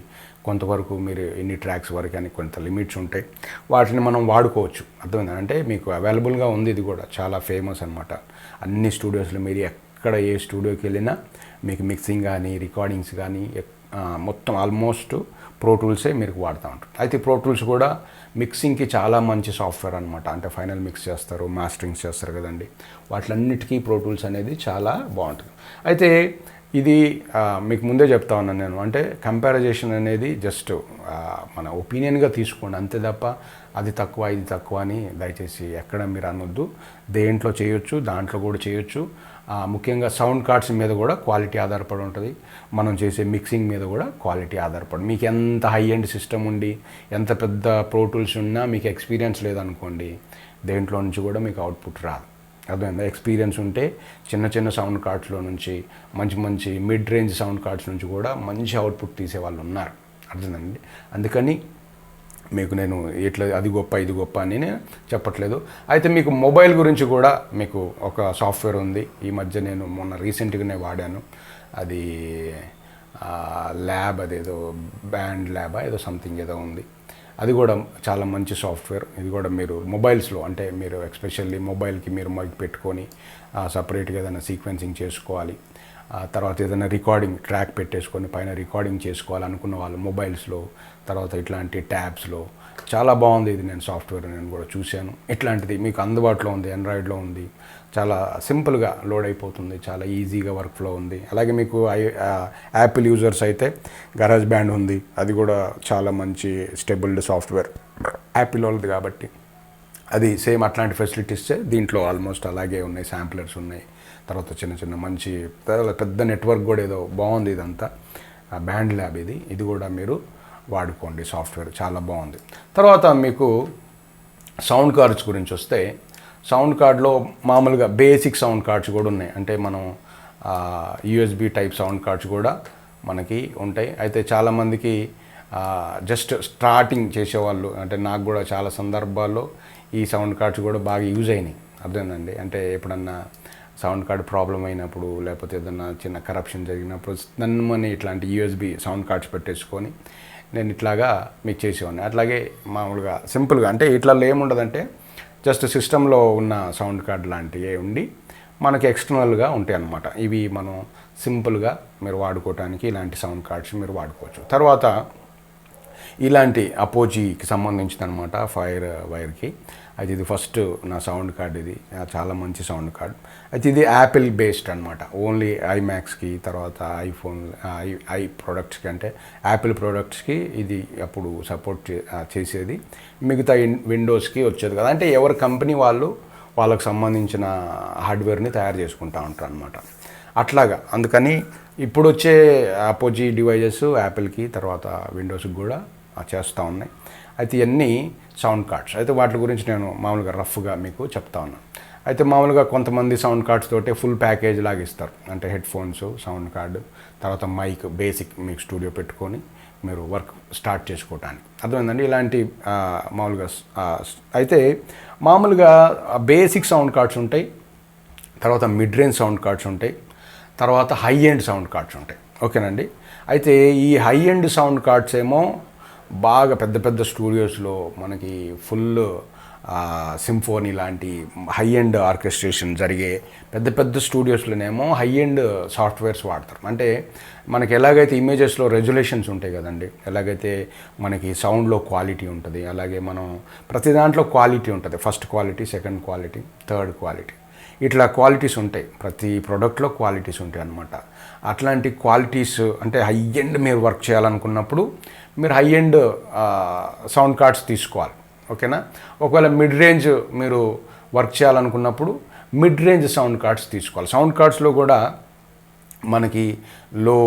కొంతవరకు మీరు ఎన్ని ట్రాక్స్ వరకు అని కొంత లిమిట్స్ ఉంటాయి, వాటిని మనం వాడుకోవచ్చు. అర్థమైందా? అంటే మీకు అవైలబుల్గా ఉంది, ఇది కూడా చాలా ఫేమస్ అనమాట. అన్ని స్టూడియోస్లో మీరు ఎక్కడ ఏ స్టూడియోకి వెళ్ళినా మీకు మిక్సింగ్ కానీ, రికార్డింగ్స్ కానీ మొత్తం ఆల్మోస్ట్ ప్రో టూల్సే మీరు వాడుతూ ఉంటారు. అయితే ప్రో టూల్స్ కూడా మిక్సింగ్కి చాలా మంచి సాఫ్ట్వేర్ అనమాట. అంటే ఫైనల్ మిక్స్ చేస్తారు, మాస్టరింగ్స్ చేస్తారు కదండి, వాటిలన్నిటికీ ప్రో టూల్స్ అనేది చాలా బాగుంటుంది. అయితే ఇది మీకు ముందే చెప్తా ఉన్నాను నేను, అంటే కంపారిజేషన్ అనేది జస్ట్ మన ఒపీనియన్గా తీసుకోండి అంతే తప్ప అది తక్కువ ఇది తక్కువ అని దయచేసి ఎక్కడ మీరు అనొద్దు. దేంట్లో చేయొచ్చు, దాంట్లో కూడా చేయొచ్చు. ముఖ్యంగా సౌండ్ కార్డ్స్ మీద కూడా క్వాలిటీ ఆధారపడి ఉంటుంది, మనం చేసే మిక్సింగ్ మీద కూడా క్వాలిటీ ఆధారపడి. మీకు ఎంత హై ఎండ్ సిస్టమ్ ఉండి, ఎంత పెద్ద ప్రో టూల్స్ ఉన్నా మీకు ఎక్స్పీరియన్స్ లేదనుకోండి, దేంట్లో నుంచి కూడా మీకు అవుట్పుట్ రాదు. అర్థమైందా? ఎక్స్పీరియన్స్ ఉంటే చిన్న చిన్న సౌండ్ కార్డ్స్లో నుంచి, మంచి మంచి మిడ్ రేంజ్ సౌండ్ కార్డ్స్ నుంచి కూడా మంచి అవుట్పుట్ తీసే వాళ్ళు ఉన్నారు. అర్థమైందండి? అందుకని మీకు నేను ఇట్లా అది గొప్ప ఇది గొప్ప అని నేను చెప్పట్లేదు. అయితే మీకు మొబైల్ గురించి కూడా మీకు ఒక సాఫ్ట్వేర్ ఉంది, ఈ మధ్య నేను మొన్న రీసెంట్గానే వాడాను, అది ల్యాబ్, అదేదో బ్యాండ్ ల్యాబా ఏదో సంథింగ్ ఏదో ఉంది, అది కూడా చాలా మంచి సాఫ్ట్వేర్. ఇది కూడా మీరు మొబైల్స్లో, అంటే మీరు ఎస్పెషల్లీ మొబైల్కి మీరు మైక్ పెట్టుకొని సపరేట్గా ఏదైనా సీక్వెన్సింగ్ చేసుకోవాలి, తర్వాత ఏదైనా రికార్డింగ్ ట్రాక్ పెట్టేసుకొని పైన రికార్డింగ్ చేసుకోవాలనుకున్న వాళ్ళు మొబైల్స్లో, తర్వాత ఇట్లాంటి ట్యాబ్స్లో చాలా బాగుంది ఇది. నేను సాఫ్ట్వేర్ నేను కూడా చూశాను. ఇట్లాంటిది మీకు అందుబాటులో ఉంది, ఆండ్రాయిడ్లో ఉంది. చాలా సింపుల్గా లోడ్ అయిపోతుంది, చాలా ఈజీగా వర్క్ ఫ్లో ఉంది. అలాగే మీకు యాపిల్ యూజర్స్ అయితే గరాజ్ బ్యాండ్ ఉంది, అది కూడా చాలా మంచి స్టేబుల్డ్ సాఫ్ట్వేర్ యాపిల్ వాళ్ళది కాబట్టి అది సేమ్ అట్లాంటి ఫెసిలిటీస్ దీంట్లో ఆల్మోస్ట్ అలాగే ఉన్నాయి. శాంప్లర్స్ ఉన్నాయి, తర్వాత చిన్న చిన్న మంచి పెద్ద నెట్వర్క్ కూడా ఏదో బాగుంది. ఇదంతా బ్యాండ్ ల్యాబ్ ఇది కూడా మీరు వాడుకోండి. సాఫ్ట్వేర్ చాలా బాగుంది. తర్వాత మీకు సౌండ్ కార్డ్స్ గురించి వస్తే, సౌండ్ కార్డ్లో మామూలుగా బేసిక్ సౌండ్ కార్డ్స్ కూడా ఉన్నాయి. అంటే మనం యూఎస్బి టైప్ సౌండ్ కార్డ్స్ కూడా మనకి ఉంటాయి. అయితే చాలామందికి జస్ట్ స్టార్టింగ్ చేసేవాళ్ళు, అంటే నాకు కూడా చాలా సందర్భాల్లో ఈ సౌండ్ కార్డ్స్ కూడా బాగా యూజ్ అయినాయి. అర్థమైందండి. అంటే ఎప్పుడన్నా సౌండ్ కార్డ్ ప్రాబ్లం అయినప్పుడు, లేకపోతే ఏదన్నా చిన్న కరప్షన్ జరిగినప్పుడు నన్ను ఇట్లాంటి యూఎస్బి సౌండ్ కార్డ్స్ పెట్టేసుకొని నేను ఇట్లాగా మీకు చేసేవాడిని. అట్లాగే మామూలుగా సింపుల్గా, అంటే ఇట్లా ఏముండదంటే జస్ట్ సిస్టంలో ఉన్న సౌండ్ కార్డ్ లాంటివి ఉండి మనకి ఎక్స్టర్నల్గా ఉంటాయి అన్నమాట. ఇవి మనం సింపుల్గా మీరు వాడుకోవటానికి ఇలాంటి సౌండ్ కార్డ్స్ మీరు వాడుకోవచ్చు. తర్వాత ఇలాంటి అపోజీకి సంబంధించిన అనమాట, ఫైర్ వైర్కి. అయితే ఇది ఫస్ట్ నా సౌండ్ కార్డ్, ఇది చాలా మంచి సౌండ్ కార్డ్. అయితే ఇది యాపిల్ బేస్డ్ అనమాట. ఓన్లీ ఐమ్యాక్స్కి, తర్వాత ఐఫోన్ ఐ ప్రోడక్ట్స్కి, అంటే యాపిల్ ప్రోడక్ట్స్కి ఇది అప్పుడు సపోర్ట్ చేసేది. మిగతా విండోస్కి వచ్చేది కదా. అంటే ఎవరి కంపెనీ వాళ్ళకు సంబంధించిన హార్డ్వేర్ని తయారు చేసుకుంటూ ఉంటారు అనమాట. అట్లాగా అందుకని ఇప్పుడు వచ్చే అపోజీ డివైజెస్ యాపిల్కి, తర్వాత విండోస్కి కూడా చేస్తూ ఉన్నాయి. అయితే ఇవన్నీ సౌండ్ కార్డ్స్. అయితే వాటి గురించి నేను మామూలుగా రఫ్గా మీకు చెప్తా ఉన్నాను. అయితే మామూలుగా కొంతమంది సౌండ్ కార్డ్స్ తోటే ఫుల్ ప్యాకేజ్ లాగా ఇస్తారు. అంటే హెడ్ ఫోన్స్, సౌండ్ కార్డు, తర్వాత మైక్, బేసిక్ మీకు స్టూడియో పెట్టుకొని మీరు వర్క్ స్టార్ట్ చేసుకోవటానికి. అర్థమైందండి. ఇలాంటి మామూలుగా అయితే మామూలుగా బేసిక్ సౌండ్ కార్డ్స్ ఉంటాయి, తర్వాత మిడ్ రేంజ్ సౌండ్ కార్డ్స్ ఉంటాయి, తర్వాత హై ఎండ్ సౌండ్ కార్డ్స్ ఉంటాయి. ఓకేనండి. అయితే ఈ హై ఎండ్ సౌండ్ కార్డ్స్ ఏమో బాగా పెద్ద పెద్ద స్టూడియోస్లో మనకి ఫుల్ సింఫోనీ లాంటి హై ఎండ్ ఆర్కెస్ట్రేషన్ జరిగే పెద్ద పెద్ద స్టూడియోస్లోనేమో హై ఎండ్ సాఫ్ట్వేర్స్ వాడతారు. అంటే మనకి ఎలాగైతే ఇమేజెస్లో రెజల్యూషన్స్ ఉంటాయి కదండి, ఎలాగైతే మనకి సౌండ్లో క్వాలిటీ ఉంటుంది, అలాగే మనం ప్రతి దాంట్లో క్వాలిటీ ఉంటుంది. First quality, second quality, third quality, ఇట్లా క్వాలిటీస్ ఉంటాయి. ప్రతి ప్రోడక్ట్లో క్వాలిటీస్ ఉంటాయి అన్నమాట. అట్లాంటి క్వాలిటీస్ అంటే హై ఎండ్ మీరు వర్క్ చేయాలనుకున్నప్పుడు మీరు హై ఎండ్ సౌండ్ కార్డ్స్ తీసుకోవాలి. ఓకేనా. ఒకవేళ మిడ్ రేంజ్ మీరు వర్క్ చేయాలనుకున్నప్పుడు మిడ్ రేంజ్ సౌండ్ కార్డ్స్ తీసుకోవాలి. సౌండ్ కార్డ్స్లో కూడా మనకి లో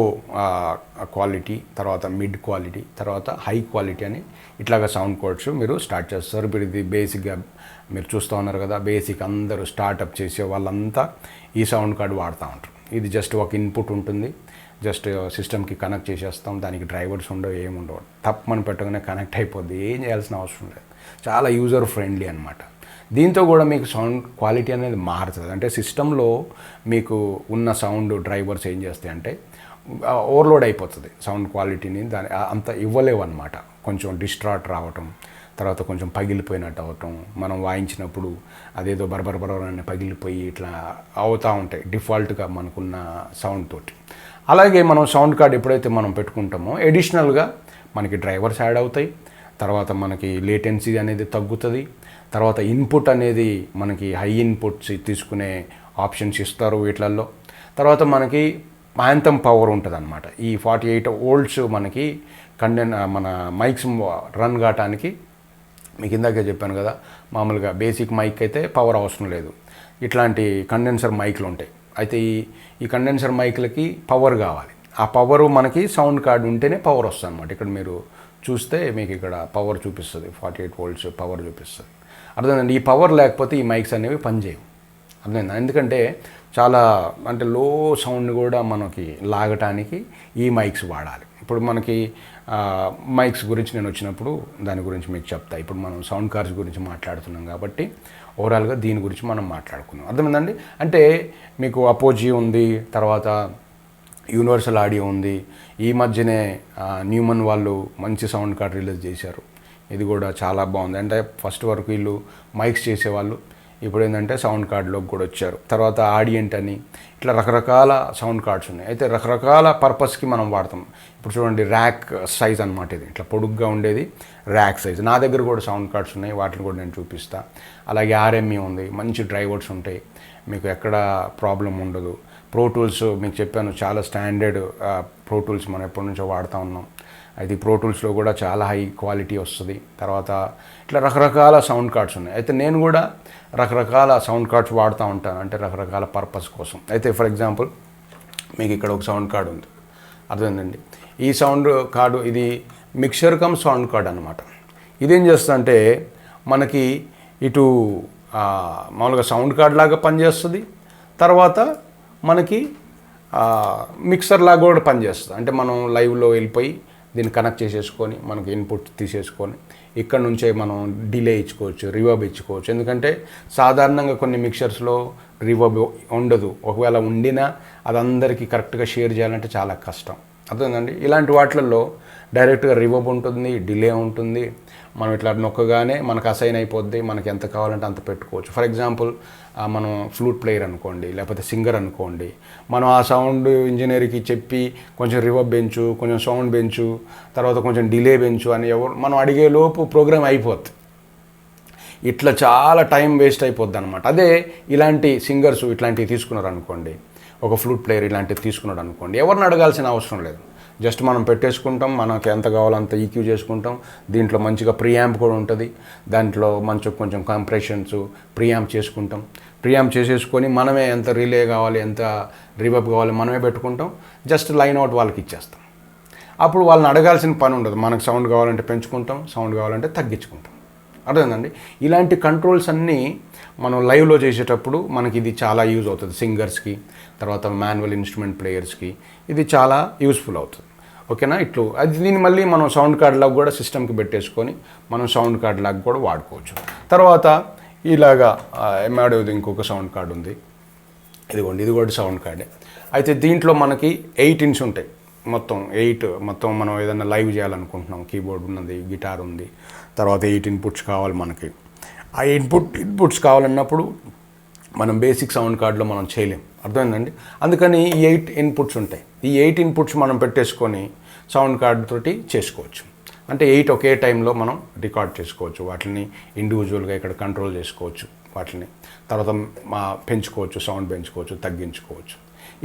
క్వాలిటీ, తర్వాత మిడ్ క్వాలిటీ, తర్వాత హై క్వాలిటీ అని ఇట్లాగా సౌండ్ కార్డ్స్ మీరు స్టార్ట్ చేస్తారు. ఇప్పుడు ఇది బేసిక్గా మీరు చూస్తూ ఉన్నారు కదా, బేసిక్ అందరూ స్టార్టప్ చేసే వాళ్ళంతా ఈ సౌండ్ కార్డ్ వాడుతూ ఉంటారు. ఇది జస్ట్ ఒక ఇన్పుట్ ఉంటుంది, జస్ట్ సిస్టమ్కి కనెక్ట్ చేసేస్తాం, దానికి డ్రైవర్స్ ఉండవు, ఏముండవు, తప్పమని పెట్టగానే కనెక్ట్ అయిపోద్ది, ఏం చేయాల్సిన అవసరం లేదు. చాలా యూజర్ ఫ్రెండ్లీ అనమాట. దీంతో కూడా మీకు సౌండ్ క్వాలిటీ అనేది మారుతుంది. అంటే సిస్టంలో మీకు ఉన్న సౌండ్ డ్రైవర్స్ ఏం చేస్తాయి అంటే ఓవర్లోడ్ అయిపోతుంది సౌండ్ క్వాలిటీని, దాని అంత ఇవ్వలేవు అనమాట. కొంచెం డిస్ట్రాక్ట్ రావటం, తర్వాత కొంచెం పగిలిపోయినట్టు అవటం, మనం వాయించినప్పుడు అదేదో బరబరబరని పగిలిపోయి ఇట్లా అవుతూ ఉంటాయి డిఫాల్ట్గా మనకున్న సౌండ్ తోటి. అలాగే మనం సౌండ్ కార్డ్ ఎప్పుడైతే మనం పెట్టుకుంటామో ఎడిషనల్గా మనకి డ్రైవర్స్ యాడ్ అవుతాయి, తర్వాత మనకి లేటెన్సీ అనేది తగ్గుతుంది, తర్వాత ఇన్పుట్ అనేది మనకి హై ఇన్పుట్స్ తీసుకునే ఆప్షన్స్ ఇస్తారు వీటిల్లో, తర్వాత మనకి యాంథమ్ పవర్ ఉంటుంది అనమాట. ఈ 48 volts మనకి మన మైక్స్ రన్ కావటానికి మీకు ఇందాకే చెప్పాను కదా, మామూలుగా బేసిక్ మైక్ అయితే పవర్ అవసరం లేదు, ఇట్లాంటి కండెన్సర్ మైక్లు ఉంటాయి. అయితే ఈ కండెన్సర్ మైక్లకి పవర్ కావాలి. ఆ పవరు మనకి సౌండ్ కార్డ్ ఉంటేనే పవర్ వస్తుంది అనమాట. ఇక్కడ మీరు చూస్తే మీకు ఇక్కడ పవర్ చూపిస్తుంది, 48 volts పవర్ చూపిస్తుంది. అర్థమైందండి. ఈ పవర్ లేకపోతే ఈ మైక్స్ అనేవి పనిచేయవు. అర్థమైందా. ఎందుకంటే చాలా అంటే లో సౌండ్ కూడా మనకి లాగటానికి ఈ మైక్స్ వాడాలి. ఇప్పుడు మనకి మైక్స్ గురించి నేను వచ్చినప్పుడు దాని గురించి మీకు చెప్తా. ఇప్పుడు మనం సౌండ్ కార్డ్స్ గురించి మాట్లాడుతున్నాం కాబట్టి ఓవరాల్గా దీని గురించి మనం మాట్లాడుకున్నాం. అర్థమైందండి. అంటే మీకు అపోజీ ఉంది, తర్వాత యూనివర్సల్ ఆడియో ఉంది. ఈ మధ్యనే న్యూమన్ వాళ్ళు మంచి సౌండ్ కార్డ్ రిలీజ్ చేశారు. ఇది కూడా చాలా బాగుంది. అంటే ఫస్ట్ వరకు వీళ్ళు మైక్స్ చేసేవాళ్ళు, ఇప్పుడు ఏంటంటే సౌండ్ కార్డులోకి కూడా వచ్చారు. తర్వాత ఆడియంట్ అని ఇట్లా రకరకాల సౌండ్ కార్డ్స్ ఉన్నాయి. అయితే రకరకాల పర్పస్కి మనం వాడతాం. ఇప్పుడు చూడండి ర్యాక్ సైజ్ అనమాట, ఇది ఇట్లా పొడుగ్గా ఉండేది ర్యాక్ సైజ్. నా దగ్గర కూడా సౌండ్ కార్డ్స్ ఉన్నాయి, వాటిని కూడా నేను చూపిస్తా. అలాగే ఆర్ఎంఈ ఉంది, మంచి డ్రైవర్స్ ఉంటాయి, మీకు ఎక్కడ ప్రాబ్లం ఉండదు. ప్రో టూల్స్ మీకు చెప్పాను, చాలా స్టాండర్డ్ ప్రో టూల్స్ మనం ఎప్పటి నుంచో వాడుతూ ఉన్నాం. అయితే ప్రో టూల్స్లో కూడా చాలా హై క్వాలిటీ వస్తుంది. తర్వాత ఇట్లా రకరకాల సౌండ్ కార్డ్స్ ఉన్నాయి. అయితే నేను కూడా రకరకాల సౌండ్ కార్డ్స్ వాడుతూ ఉంటాను, అంటే రకరకాల పర్పస్ కోసం. అయితే ఫర్ ఎగ్జాంపుల్ మీకు ఇక్కడ ఒక సౌండ్ కార్డ్ ఉంది, అర్థమైందండి. ఈ సౌండ్ కార్డు ఇది మిక్సర్ కమ్ సౌండ్ కార్డ్ అనమాట. ఇదేం చేస్తుందంటే మనకి ఇటు మామూలుగా సౌండ్ కార్డ్ లాగా పనిచేస్తుంది, తర్వాత మనకి మిక్సర్ లాగా కూడా పనిచేస్తుంది. అంటే మనం లైవ్లో వెళ్ళిపోయి దీన్ని కనెక్ట్ చేసేసుకొని మనకి ఇన్పుట్ తీసేసుకొని ఇక్కడ నుంచే మనం డిలే ఇచ్చుకోవచ్చు, రివర్బ్ ఇచ్చుకోవచ్చు. ఎందుకంటే సాధారణంగా కొన్ని మిక్సర్స్లో రివర్బ్ ఉండదు, ఒకవేళ ఉండినా అది అందరికీ కరెక్ట్గా షేర్ చేయాలంటే చాలా కష్టం, అర్థమైందండి. ఇలాంటి వాటిల్లో డైరెక్ట్గా రివర్బ్ ఉంటుంది, డిలే ఉంటుంది. మనం ఇట్లా నొక్కగానే మనకు అసైన్ అయిపోద్ది, మనకి ఎంత కావాలంటే అంత పెట్టుకోవచ్చు. ఫర్ ఎగ్జాంపుల్ మనం ఫ్లూట్ ప్లేయర్ అనుకోండి, లేకపోతే సింగర్ అనుకోండి, మనం ఆ సౌండ్ ఇంజనీర్కి చెప్పి కొంచెం రివర్బ్ పెంచు, కొంచెం సౌండ్ పెంచు, తర్వాత కొంచెం డిలే పెంచు అని మనం అడిగే లోపు ప్రోగ్రామ్ అయిపోద్ది. ఇట్లా చాలా టైం వేస్ట్ అయిపోద్ది అనమాట. అదే ఇలాంటి సింగర్స్ ఇట్లాంటివి తీసుకున్నారు అనుకోండి, ఒక ఫ్లూట్ ప్లేయర్ ఇలాంటివి తీసుకున్నాడు అనుకోండి, ఎవరిని అడగాల్సిన అవసరం లేదు. జస్ట్ మనం పెట్టేసుకుంటాం, మనకి ఎంత కావాలో అంత ఈక్యూ చేసుకుంటాం. దీంట్లో మంచిగా ప్రీయాంప్ కూడా ఉంటుంది, దాంట్లో కొంచెం కంప్రెషన్స్ ప్రీయాంప్ చేసుకుంటాం. ప్రీయాంప్ చేసేసుకొని మనమే ఎంత రిలే కావాలి, ఎంత రివర్బ్ కావాలి మనమే పెట్టుకుంటాం. జస్ట్ లైన్ అవుట్ వాళ్ళకి ఇచ్చేస్తాం. అప్పుడు వాళ్ళని అడగాల్సిన పని ఉండదు. మనకు సౌండ్ కావాలంటే పెంచుకుంటాం, సౌండ్ కావాలంటే తగ్గించుకుంటాం, అర్థమైందండి. ఇలాంటి కంట్రోల్స్ అన్నీ మనం లైవ్లో చేసేటప్పుడు మనకి ఇది చాలా యూజ్ అవుతుంది. సింగర్స్కి, తర్వాత మాన్యువల్ ఇన్స్ట్రుమెంట్ ప్లేయర్స్కి ఇది చాలా యూస్ఫుల్ అవుతుంది. ఓకేనా. దీన్ని మళ్ళీ మనం సౌండ్ కార్డ్ లాగా కూడా సిస్టమ్కి పెట్టేసుకొని మనం సౌండ్ కార్డ్ లాగా కూడా వాడుకోవచ్చు. తర్వాత ఇలాగా ఎంఆడియోది ఇంకొక సౌండ్ కార్డ్ ఉంది, ఇదిగోండి, ఇది కూడా సౌండ్ కార్డే. అయితే దీంట్లో మనకి 8 ఇన్స్ ఉంటాయి, మొత్తం మనం ఏదైనా లైవ్ చేయాలనుకుంటున్నాం, కీబోర్డ్ ఉన్నది, గిటార్ ఉంది, తర్వాత 8 ఇన్పుట్స్ కావాలి మనకి. ఆ ఇన్పుట్స్ కావాలన్నప్పుడు మనం బేసిక్ సౌండ్ కార్డులో మనం చేయలేం, అర్థమైందండి. అందుకని ఈ 8 ఇన్పుట్స్ ఉంటాయి. ఈ 8 ఇన్పుట్స్ మనం పెట్టేసుకొని సౌండ్ కార్డ్ తోటి చేసుకోవచ్చు. అంటే 8 ఒకే టైంలో మనం రికార్డ్ చేసుకోవచ్చు, వాటిని ఇండివిజువల్గా ఇక్కడ కంట్రోల్ చేసుకోవచ్చు వాటిని. తర్వాత పెంచుకోవచ్చు, సౌండ్ పెంచుకోవచ్చు, తగ్గించుకోవచ్చు.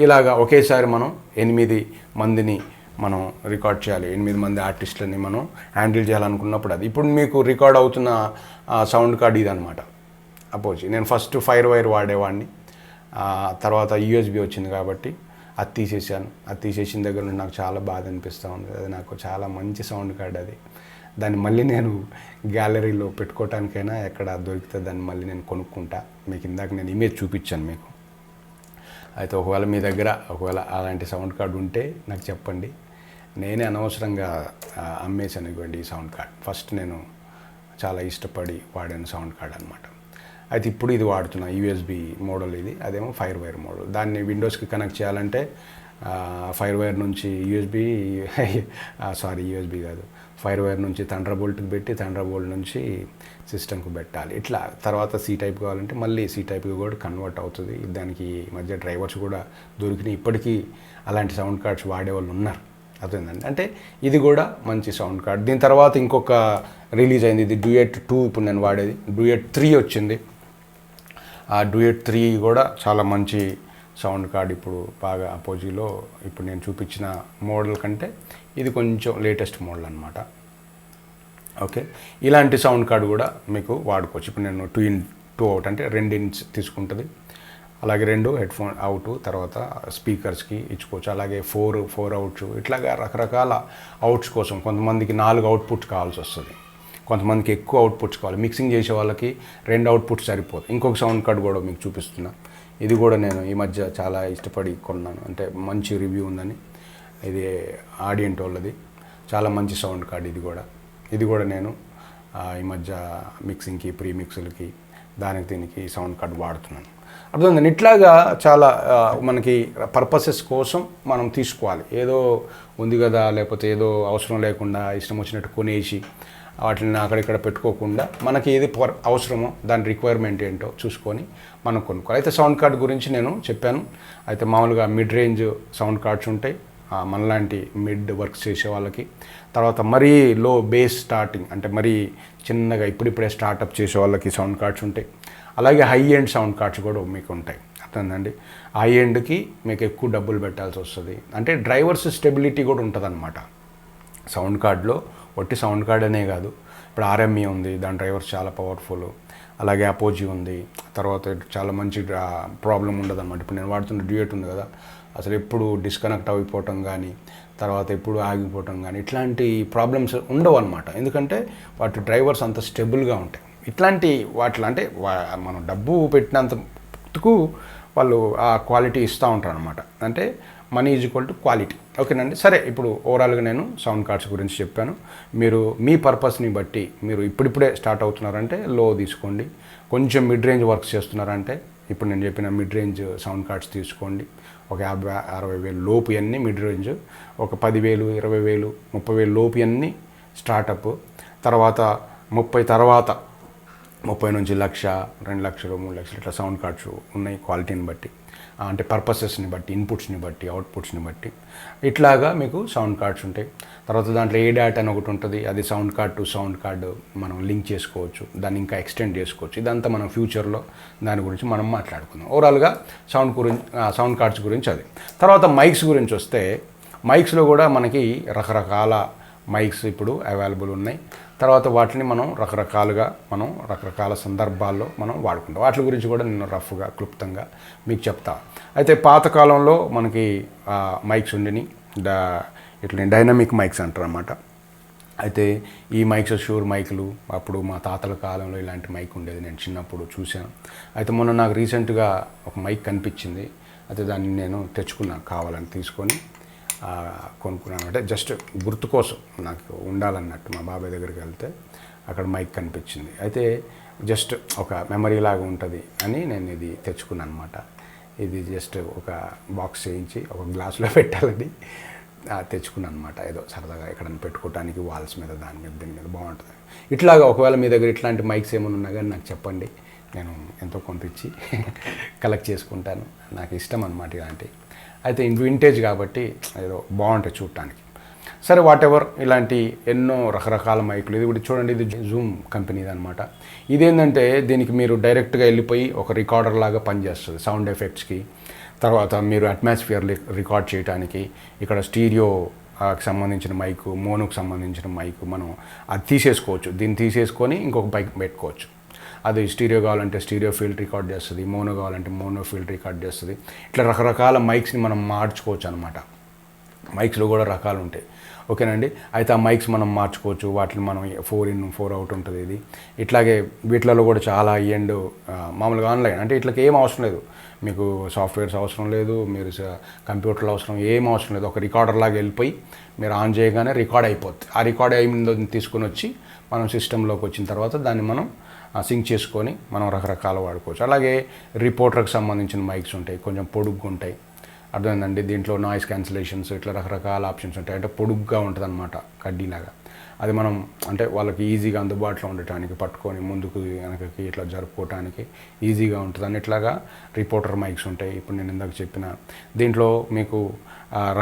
ఇలాగా ఒకేసారి మనం 8 మందిని మనం రికార్డ్ చేయాలి, 8 మంది ఆర్టిస్టులని మనం హ్యాండిల్ చేయాలనుకున్నప్పుడు అది. ఇప్పుడు మీకు రికార్డ్ అవుతున్న సౌండ్ కార్డ్ ఇదనమాట. నేను ఫస్ట్ ఫైర్ వైర్ వాడేవాడిని, తర్వాత యూఎస్బి వచ్చింది కాబట్టి అది తీసేసాను. అది తీసేసిన దగ్గర నుండి నాకు చాలా బాధ అనిపిస్తూ ఉంది. అది నాకు చాలా మంచి సౌండ్ కార్డ్ అది. దాన్ని మళ్ళీ నేను గ్యాలరీలో పెట్టుకోవటానికైనా ఎక్కడ దొరికితే దాన్ని మళ్ళీ నేను కొనుక్కుంటా. మీకు ఇందాక నేను ఇమేజ్ చూపించాను మీకు. అయితే ఒకవేళ మీ దగ్గర అలాంటి సౌండ్ కార్డ్ ఉంటే నాకు చెప్పండి. నేనే అనవసరంగా అమ్మేశాను ఇవ్వండి ఈ సౌండ్ కార్డ్. ఫస్ట్ నేను చాలా ఇష్టపడి వాడాను సౌండ్ కార్డ్ అనమాట. అయితే ఇప్పుడు ఇది వాడుతున్నా, యూఎస్బి మోడల్ ఇది, అదేమో ఫైర్ వైర్ మోడల్. దాన్ని విండోస్కి కనెక్ట్ చేయాలంటే ఫైర్ వైర్ నుంచి యూఎస్బి కాదు, ఫైర్ వైర్ నుంచి థండర్బోల్ట్కి పెట్టి థండర్బోల్ట్ నుంచి సిస్టమ్కి పెట్టాలి. ఇట్లా తర్వాత సి టైప్ కావాలంటే మళ్ళీ సి టైప్కి కూడా కన్వర్ట్ అవుతుంది. దానికి మధ్య డ్రైవర్స్ కూడా దొరికినాయి. ఇప్పటికీ అలాంటి సౌండ్ కార్డ్స్ వాడేవాళ్ళు ఉన్నారు, అర్థమైందండి. అంటే ఇది కూడా మంచి సౌండ్ కార్డ్. దీని తర్వాత ఇంకొక రిలీజ్ అయింది, ఇది డ్యూయెట్ 2. ఇప్పుడు నేను వాడేది డ్యూయెట్ 3 వచ్చింది. ఆ డ్యూయెట్ 3 కూడా చాలా మంచి సౌండ్ కార్డ్. ఇప్పుడు బాగా అపోజిలో ఇప్పుడు నేను చూపించిన మోడల్ కంటే ఇది కొంచెం లేటెస్ట్ మోడల్ అనమాట. ఓకే, ఇలాంటి సౌండ్ కార్డ్ కూడా మీకు వాడుకోవచ్చు. ఇప్పుడు నేను 2 అవుట్ అంటే 2 ఇన్స్ తీసుకుంటుంది. అలాగే 2 హెడ్ఫోన్ అవుట్, తర్వాత స్పీకర్స్కి ఇచ్చుకోవచ్చు. అలాగే 4 అవుట్స్, ఇట్లాగా రకరకాల అవుట్స్ కోసం. కొంతమందికి 4 అవుట్పుట్స్ కావాల్సి వస్తుంది, కొంతమందికి ఎక్కువ అవుట్పుట్స్ కావాలి. మిక్సింగ్ చేసే వాళ్ళకి 2 అవుట్పుట్స్ సరిపోతుంది. ఇంకొక సౌండ్ కార్డ్ కూడా మీకు చూపిస్తున్నా. ఇది కూడా నేను ఈ మధ్య చాలా ఇష్టపడి కొన్నాను, అంటే మంచి రివ్యూ ఉందని. ఇది ఆడియంట్ వాళ్ళది, చాలా మంచి సౌండ్ కార్డ్. ఇది కూడా నేను ఈ మధ్య మిక్సింగ్కి, ప్రీమిక్స్లకి, దీనికి సౌండ్ కార్డ్ వాడుతున్నాను, అర్థమైందండి. ఇట్లాగా చాలా మనకి పర్పసెస్ కోసం మనం తీసుకోవాలి. ఏదో ఉంది కదా, లేకపోతే ఏదో అవసరం లేకుండా ఇష్టం వచ్చినట్టు కొనేసి వాటిని అక్కడిక్కడ పెట్టుకోకుండా మనకి ఏది అవసరమో దాని రిక్వైర్మెంట్ ఏంటో చూసుకొని మనం కొనుక్కోవాలి. అయితే సౌండ్ కార్డ్ గురించి నేను చెప్పాను. అయితే మామూలుగా మిడ్ రేంజ్ సౌండ్ కార్డ్స్ ఉంటాయి మనలాంటి మిడ్ వర్క్స్ చేసే వాళ్ళకి. తర్వాత మరీ లో బేస్ స్టార్టింగ్ అంటే మరీ చిన్నగా ఇప్పుడిప్పుడే స్టార్టప్ చేసే వాళ్ళకి సౌండ్ కార్డ్స్ ఉంటాయి. అలాగే హై ఎండ్ సౌండ్ కార్డ్స్ కూడా మీకు ఉంటాయి. అర్థండి, హై ఎండ్కి మీకు ఎక్కువ డబ్బులు పెట్టాల్సి వస్తుంది. అంటే డ్రైవర్స్ స్టెబిలిటీ కూడా ఉంటుంది అన్నమాట సౌండ్ కార్డ్లో. ఒట్టి సౌండ్ కార్డ్ అనే కాదు, ఇప్పుడు ఆర్ఎంఈ ఉంది, దాని డ్రైవర్స్ చాలా పవర్ఫుల్. అలాగే అపోజీ ఉంది. తర్వాత చాలా మంచి ప్రాబ్లం ఉండదు అనమాట. ఇప్పుడు నేను వాడుతున్న డ్యూయట్ ఉంది కదా, అసలు ఎప్పుడు డిస్కనెక్ట్ అయిపోవటం కానీ, తర్వాత ఎప్పుడు ఆగిపోవటం కానీ ఇట్లాంటి ప్రాబ్లమ్స్ ఉండవు అనమాట. ఎందుకంటే వాటి డ్రైవర్స్ అంత స్టెబుల్గా ఉంటాయి. ఇట్లాంటి వాటిలో అంటే మనం డబ్బు పెట్టినంతకు వాళ్ళు ఆ క్వాలిటీ ఇస్తూ ఉంటారు అనమాట. అంటే money is equal to quality. ఓకేనండి. సరే, ఇప్పుడు ఓవరాల్గా నేను సౌండ్ కార్డ్స్ గురించి చెప్పాను. మీరు మీ పర్పస్ని బట్టి మీరు ఇప్పుడిప్పుడే స్టార్ట్ అవుతున్నారంటే లో తీసుకోండి. కొంచెం మిడ్ రేంజ్ వర్క్స్ చేస్తున్నారంటే ఇప్పుడు నేను చెప్పిన మిడ్ రేంజ్ సౌండ్ కార్డ్స్ తీసుకోండి. ఒక 50,000-60,000 లోపు అన్నీ మిడ్ రేంజ్, ఒక 10,000, 20,000, 30,000 లోపు అన్నీ స్టార్టప్. తర్వాత 30 నుంచి 1,00,000, 2,00,000, 3,00,000 ఇట్లా సౌండ్ కార్డ్స్ ఉన్నాయి క్వాలిటీని బట్టి, అంటే పర్పసెస్ని బట్టి, ఇన్పుట్స్ని బట్టి, అవుట్పుట్స్ని బట్టి ఇట్లాగా మీకు సౌండ్ కార్డ్స్ ఉంటాయి. తర్వాత దాంట్లో ADAT అని ఒకటి ఉంటుంది. అది sound card to sound card మనం లింక్ చేసుకోవచ్చు, దాన్ని ఇంకా ఎక్స్టెండ్ చేసుకోవచ్చు. ఇదంతా మనం ఫ్యూచర్లో దాని గురించి మనం మాట్లాడుకుందాం. ఓవరాల్గా సౌండ్ కార్డ్స్ గురించి అది. తర్వాత మైక్స్ గురించి వస్తే, మైక్స్లో కూడా మనకి రకరకాల మైక్స్ ఇప్పుడు అవైలబుల్ ఉన్నాయి. తర్వాత వాటిని మనం రకరకాల సందర్భాల్లో మనం వాడుకుంటాం. వాటి గురించి కూడా నేను రఫ్గా క్లుప్తంగా మీకు చెప్తా. అయితే పాతకాలంలో మనకి మైక్స్ ఉండిని ఇట్లా డైనమిక్ మైక్స్ అంటారు అన్నమాట. అయితే ఈ మైక్స్ షూర్ మైకులు అప్పుడు మా తాతల కాలంలో ఇలాంటి మైక్ ఉండేది, నేను చిన్నప్పుడు చూశాను. అయితే మొన్న నాకు రీసెంట్గా ఒక మైక్ కనిపించింది. అయితే దాన్ని నేను తెచ్చుకున్నాను, కావాలని తీసుకొని కొనుక్కున్నాను. అంటే జస్ట్ గుర్తు కోసం నాకు ఉండాలన్నట్టు. మా బాబాయ్ దగ్గరికి వెళ్తే అక్కడ మైక్ కనిపించింది. అయితే జస్ట్ ఒక మెమరీ లాగా ఉంటుంది అని నేను ఇది తెచ్చుకున్నాను అనమాట. ఇది జస్ట్ ఒక బాక్స్ చేయించి ఒక గ్లాసులో పెట్టాలని తెచ్చుకున్నాను అనమాట. ఏదో సరదాగా ఎక్కడైనా పెట్టుకోవడానికి వాల్స్ మీద దీని మీద బాగుంటుంది. ఇట్లాగా ఒకవేళ మీ దగ్గర ఇట్లాంటి మైక్స్ ఏమైనా ఉన్నా కానీ నాకు చెప్పండి, నేను ఎంతో కొనిపించి కలెక్ట్ చేసుకుంటాను. నాకు ఇష్టం అనమాట ఇలాంటివి. అయితే వింటేజ్ కాబట్టి ఏదో బాగుంటాయి చూడటానికి. సరే, వాట్ ఎవర్, ఇలాంటి ఎన్నో రకరకాల మైకులు. ఇది కూడా చూడండి, ఇది జూమ్ కంపెనీది అనమాట. ఇదేంటంటే దీనికి మీరు డైరెక్ట్గా వెళ్ళిపోయి ఒక రికార్డర్ లాగా పనిచేస్తుంది సౌండ్ ఎఫెక్ట్స్కి. తర్వాత మీరు అట్మాస్ఫియర్ రికార్డ్ చేయడానికి ఇక్కడ స్టీరియోకి సంబంధించిన మైకు, మోనోకి సంబంధించిన మైకు మనం అది తీసేసుకోవచ్చు. దీన్ని తీసేసుకొని ఇంకొక బైక్ పెట్టుకోవచ్చు. అది స్టీరియో కావాలంటే స్టీరియో ఫీల్డ్ రికార్డ్ చేస్తుంది, మోనో కావాలంటే మోనో ఫీల్డ్ రికార్డ్ చేస్తుంది. ఇట్లా రకరకాల మైక్స్ని మనం మార్చుకోవచ్చు అనమాట. మైక్స్లో కూడా రకాలు ఉంటాయి. ఓకేనండి. అయితే ఆ మైక్స్ మనం మార్చుకోవచ్చు. వాటిని మనం 4in 4 అవుట్ ఉంటుంది ఇది. ఇట్లాగే వీటిలలో కూడా చాలా ఎండ్ మామూలుగా ఆన్లైన్ అంటే ఇట్లకి ఏం అవసరం లేదు, మీకు సాఫ్ట్వేర్స్ అవసరం లేదు, మీరు కంప్యూటర్లు ఏం అవసరం లేదు. ఒక రికార్డర్ లాగా వెళ్ళిపోయి మీరు ఆన్ చేయగానే రికార్డ్ అయిపోతుంది. ఆ రికార్డ్ అయిందో తీసుకొని వచ్చి మనం సిస్టంలోకి వచ్చిన తర్వాత దాన్ని మనం సింక్ చేసుకొని మనం రకరకాల వాడుకోవచ్చు. అలాగే రిపోర్టర్కి సంబంధించిన మైక్స్ ఉంటాయి, కొంచెం పొడుగ్గా ఉంటాయి. అర్థమైందండి. దీంట్లో నాయిస్ క్యాన్సిలేషన్స్ ఇట్లా రకరకాల ఆప్షన్స్ ఉంటాయి. అంటే పొడుగ్గా ఉంటుంది అనమాట, కడ్డీలాగా. అది మనం అంటే వాళ్ళకి ఈజీగా అందుబాటులో ఉండటానికి, పట్టుకొని ముందుకు వెనకకి ఇట్లా జరుపుకోవటానికి ఈజీగా ఉంటుంది అన్నిట్లాగా రిపోర్టర్ మైక్స్ ఉంటాయి. ఇప్పుడు నేను ఇందాక చెప్పిన దీంట్లో మీకు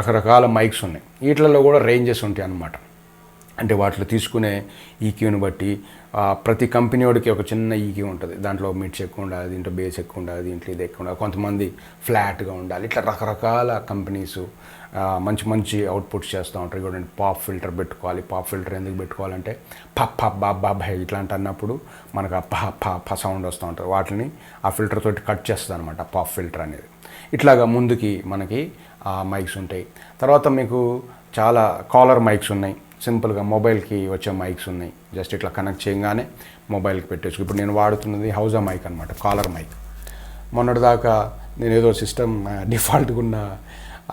రకరకాల మైక్స్ ఉన్నాయి. వీటిలలో కూడా రేంజెస్ ఉంటాయి అన్నమాట. అంటే వాటిలో తీసుకునే ఈక్యూని బట్టి ప్రతి కంపెనీ వాడికి ఒక చిన్న ఈక్యూ ఉంటుంది. దాంట్లో మిడ్స్ ఎక్కువ ఉండాలి, దీంట్లో బేస్ ఎక్కువ ఉండాలి, దీంట్లో ఇది ఎక్కువ ఉండాలి, కొంతమంది ఫ్లాట్గా ఉండాలి. ఇట్లా రకరకాల కంపెనీస్ మంచి మంచి అవుట్పుట్స్ చేస్తూ ఉంటారు. ఇక్కడ పాప్ ఫిల్టర్ పెట్టుకోవాలి. పాప్ ఫిల్టర్ ఎందుకు పెట్టుకోవాలంటే పప్ పప్ బాబా ఇట్లాంటి అన్నప్పుడు మనకు ఆ ప సౌండ్ వస్తూ ఉంటుంది. వాటిని ఆ ఫిల్టర్ తోటి కట్ చేస్తుంది అనమాట పాప్ ఫిల్టర్ అనేది. ఇట్లాగా ముందుకి మనకి మైక్స్ ఉంటాయి. తర్వాత మీకు చాలా కాలర్ మైక్స్ ఉన్నాయి. సింపుల్గా మొబైల్కి వచ్చే మైక్స్ ఉన్నాయి. జస్ట్ ఇట్లా కనెక్ట్ చేయగానే మొబైల్కి పెట్టచ్చు. ఇప్పుడు నేను వాడుతున్నది హౌజా మైక్ అనమాట, కాలర్ మైక్. మొన్నటిదాకా నేను ఏదో సిస్టమ్ డిఫాల్ట్గా ఉన్న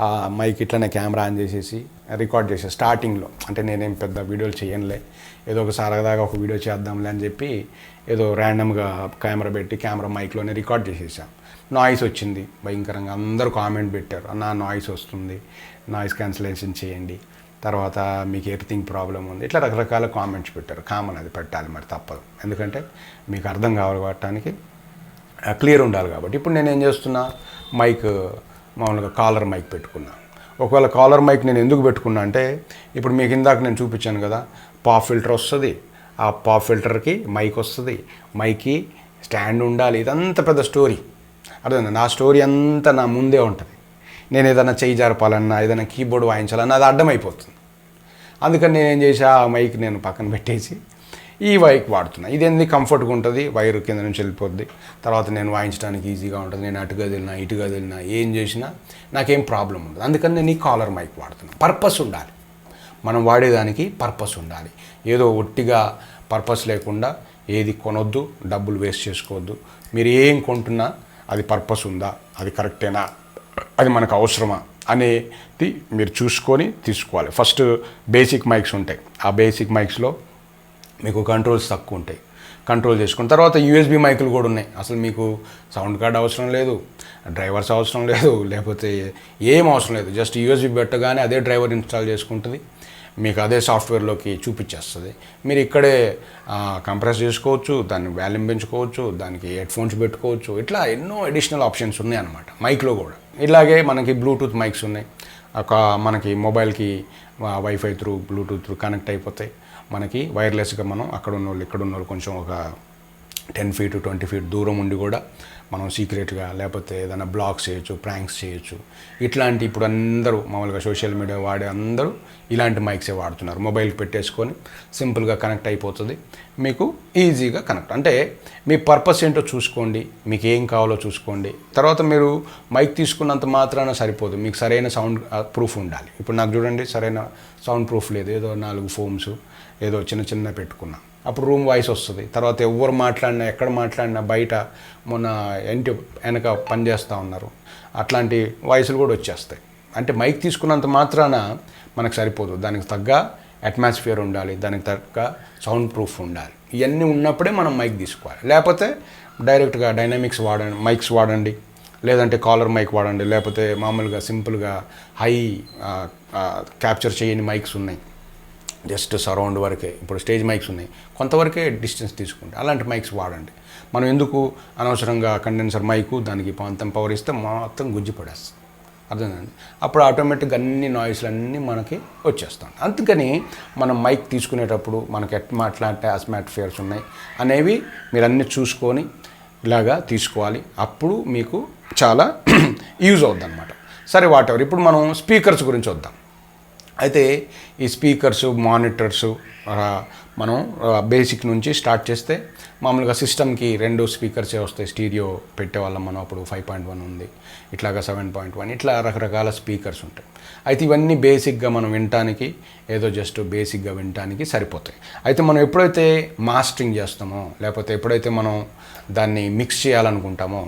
ఆ మైక్ ఇట్లనే కెమెరా ఆన్ చేసేసి రికార్డ్ చేసాను స్టార్టింగ్లో. అంటే నేనేం పెద్ద వీడియోలు చేయనులే, ఏదో ఒక సరదాగా ఒక వీడియో చేద్దాంలే అని చెప్పి ఏదో ర్యాండమ్గా కెమెరా పెట్టి కెమెరా మైక్లోనే రికార్డ్ చేసేసాం. నాయిస్ వచ్చింది భయంకరంగా. అందరూ కామెంట్ పెట్టారు, నా నాయిస్ వస్తుంది, నాయిస్ క్యాన్సిలేషన్ చేయండి. తర్వాత మీకు ఎర్తింగ్ ప్రాబ్లం ఉంది, ఇట్లా రకరకాల కామెంట్స్ పెట్టారు. కామన్, అది పెట్టాలి, మరి తప్పదు. ఎందుకంటే మీకు అర్థం కావడానికి క్లియర్ ఉండాలి కాబట్టి. ఇప్పుడు నేను ఏం చేస్తున్నా, మైక్ మామూలుగా కాలర్ మైక్ పెట్టుకున్నా. ఒకవేళ కాలర్ మైక్ నేను ఎందుకు పెట్టుకున్నా అంటే, ఇప్పుడు మీకు ఇందాక నేను చూపించాను కదా, పాప్ ఫిల్టర్ వస్తుంది, ఆ పాప్ ఫిల్టర్కి మైక్ వస్తుంది, మైక్కి స్టాండ్ ఉండాలి. ఇదంతా పెద్ద స్టోరీ, అర్థమైంది. నా స్టోరీ అంతా నా ముందే ఉంటుంది. నేను ఏదైనా చేయి జరపాలన్నా, ఏదైనా కీబోర్డ్ వాయించాలన్నా అది అడ్డమైపోతుంది. అందుకని నేను ఏం చేసా, ఆ మైక్ నేను పక్కన పెట్టేసి ఈ మైక్ వాడుతున్నా. ఇది ఎందుకు కంఫర్ట్గా ఉంటుంది, వైర్ కింద నుంచి వెళ్ళిపోద్ది, తర్వాత నేను వాయించడానికి ఈజీగా ఉంటుంది. నేను అటుగా వెళ్ళినా ఇటుగా వెళ్ళినా ఏం చేసినా నాకేం ప్రాబ్లం ఉండదు. అందుకని నేను ఈ కాలర్ మైక్ వాడుతున్నాను. పర్పస్ ఉండాలి, మనం వాడేదానికి పర్పస్ ఉండాలి. ఏదో ఒట్టిగా పర్పస్ లేకుండా ఏది కొనొద్దు, డబ్బులు వేస్ట్ చేసుకోవద్దు. మీరు ఏం కొంటున్నా అది పర్పస్ ఉందా, అది కరెక్టేనా, అది మనకు అవసరమా అనేది మీరు చూసుకొని తీసుకోవాలి. ఫస్ట్ బేసిక్ మైక్స్ ఉంటాయి, ఆ బేసిక్ మైక్స్లో మీకు కంట్రోల్స్ తక్కువ ఉంటాయి, కంట్రోల్ చేసుకున్న తర్వాత యూఎస్బి మైకులు కూడా ఉన్నాయి. అసలు మీకు సౌండ్ కార్డ్ అవసరం లేదు, డ్రైవర్స్ అవసరం లేదు, లేకపోతే ఏం అవసరం లేదు. జస్ట్ యూఎస్బి పెట్టగానే అదే డ్రైవర్ ఇన్స్టాల్ చేసుకుంటుంది, మీకు అదే సాఫ్ట్వేర్లోకి చూపించేస్తుంది. మీరు ఇక్కడే కంప్రెస్ చేసుకోవచ్చు, దాన్ని వాల్యూమ్ పెంచుకోవచ్చు, దానికి హెడ్ఫోన్స్ పెట్టుకోవచ్చు. ఇట్లా ఎన్నో అడిషనల్ ఆప్షన్స్ ఉన్నాయి అన్నమాట మైక్లో కూడా. ఇలాగే మనకి బ్లూటూత్ మైక్స్ ఉన్నాయి, మనకి మొబైల్కి wifi through Bluetooth through connect అయిపోతాయి. మనకి వైర్లెస్గా మనం అక్కడ ఉన్న వాళ్ళు ఇక్కడ ఉన్న వాళ్ళు కొంచెం ఒక 10 feet 20 feet దూరం ఉండి కూడా మనం సీక్రెట్గా లేకపోతే ఏదైనా బ్లాగ్స్ చేయొచ్చు, ప్రాంక్స్ చేయొచ్చు. ఇట్లాంటి ఇప్పుడు అందరూ మామూలుగా సోషల్ మీడియా వాడే అందరూ ఇలాంటి మైక్సే వాడుతున్నారు. మొబైల్కి పెట్టేసుకొని సింపుల్గా కనెక్ట్ అయిపోతుంది, మీకు ఈజీగా కనెక్ట్. అంటే మీ పర్పస్ ఏంటో చూసుకోండి, మీకు ఏం కావాలో చూసుకోండి. తర్వాత మీరు మైక్ తీసుకున్నంత మాత్రాన సరిపోదు, మీకు సరైన సౌండ్ ప్రూఫ్ ఉండాలి. ఇప్పుడు నాకు చూడండి, సరైన సౌండ్ ప్రూఫ్ లేదు, ఏదో 4 ఫోమ్స్ ఏదో చిన్న పెట్టుకున్నా, అప్పుడు రూమ్ వాయిస్ వస్తుంది. తర్వాత ఎవరు మాట్లాడినా, ఎక్కడ మాట్లాడినా, బయట మొన్న ఇంటి వెనక పనిచేస్తూ ఉన్నారు, అట్లాంటి వాయిస్లు కూడా వచ్చేస్తాయి. అంటే మైక్ తీసుకున్నంత మాత్రాన మనకు సరిపోదు, దానికి తగ్గ అట్మాస్ఫియర్ ఉండాలి, దానికి తగ్గ సౌండ్ ప్రూఫ్ ఉండాలి. ఇవన్నీ ఉన్నప్పుడే మనం మైక్ తీసుకోవాలి. లేకపోతే డైరెక్ట్గా డైనమిక్స్ వాడండి, మైక్స్ వాడండి, లేదంటే కాలర్ మైక్ వాడండి, లేకపోతే మామూలుగా సింపుల్గా హై క్యాప్చర్ చేయని మైక్స్ ఉన్నాయి, జస్ట్ సరౌండ్ వరకే. ఇప్పుడు స్టేజ్ మైక్స్ ఉన్నాయి, కొంతవరకే డిస్టెన్స్ తీసుకుంటే అలాంటి మైక్స్ వాడండి. మనం ఎందుకు అనవసరంగా కండెన్సర్ మైకు దానికి అంతం పవర్ ఇస్తే మొత్తం గుజ్జి పడేస్తుంది, అర్థమైందండి. అప్పుడు ఆటోమేటిక్గా అన్ని నాయిస్లు అన్నీ మనకి వచ్చేస్తాం. అందుకని మనం మైక్ తీసుకునేటప్పుడు మనకి ఎట్లాంటి అట్మాస్ఫియర్స్ ఉన్నాయి అనేవి మీరు అన్నీ చూసుకొని ఇలాగా తీసుకోవాలి. అప్పుడు మీకు చాలా యూజ్ అవుద్ది అనమాట. సరే, వాటెవర్. ఇప్పుడు మనం స్పీకర్స్ గురించి వద్దాం. అయితే ఈ స్పీకర్సు, మానిటర్సు మనం బేసిక్ నుంచి స్టార్ట్ చేస్తే మామూలుగా సిస్టమ్కి 2 స్పీకర్సే వస్తాయి. స్టీరియో పెట్టేవాళ్ళం మనం, అప్పుడు 5.1 ఉంది, ఇట్లాగా 7.1, ఇట్లా రకరకాల స్పీకర్స్ ఉంటాయి. అయితే ఇవన్నీ బేసిక్గా మనం వినటానికి, ఏదో జస్ట్ బేసిక్గా వినటానికి సరిపోతాయి. అయితే మనం ఎప్పుడైతే మాస్టరింగ్ చేస్తామో, లేకపోతే ఎప్పుడైతే మనం దాన్ని మిక్స్ చేయాలనుకుంటామో,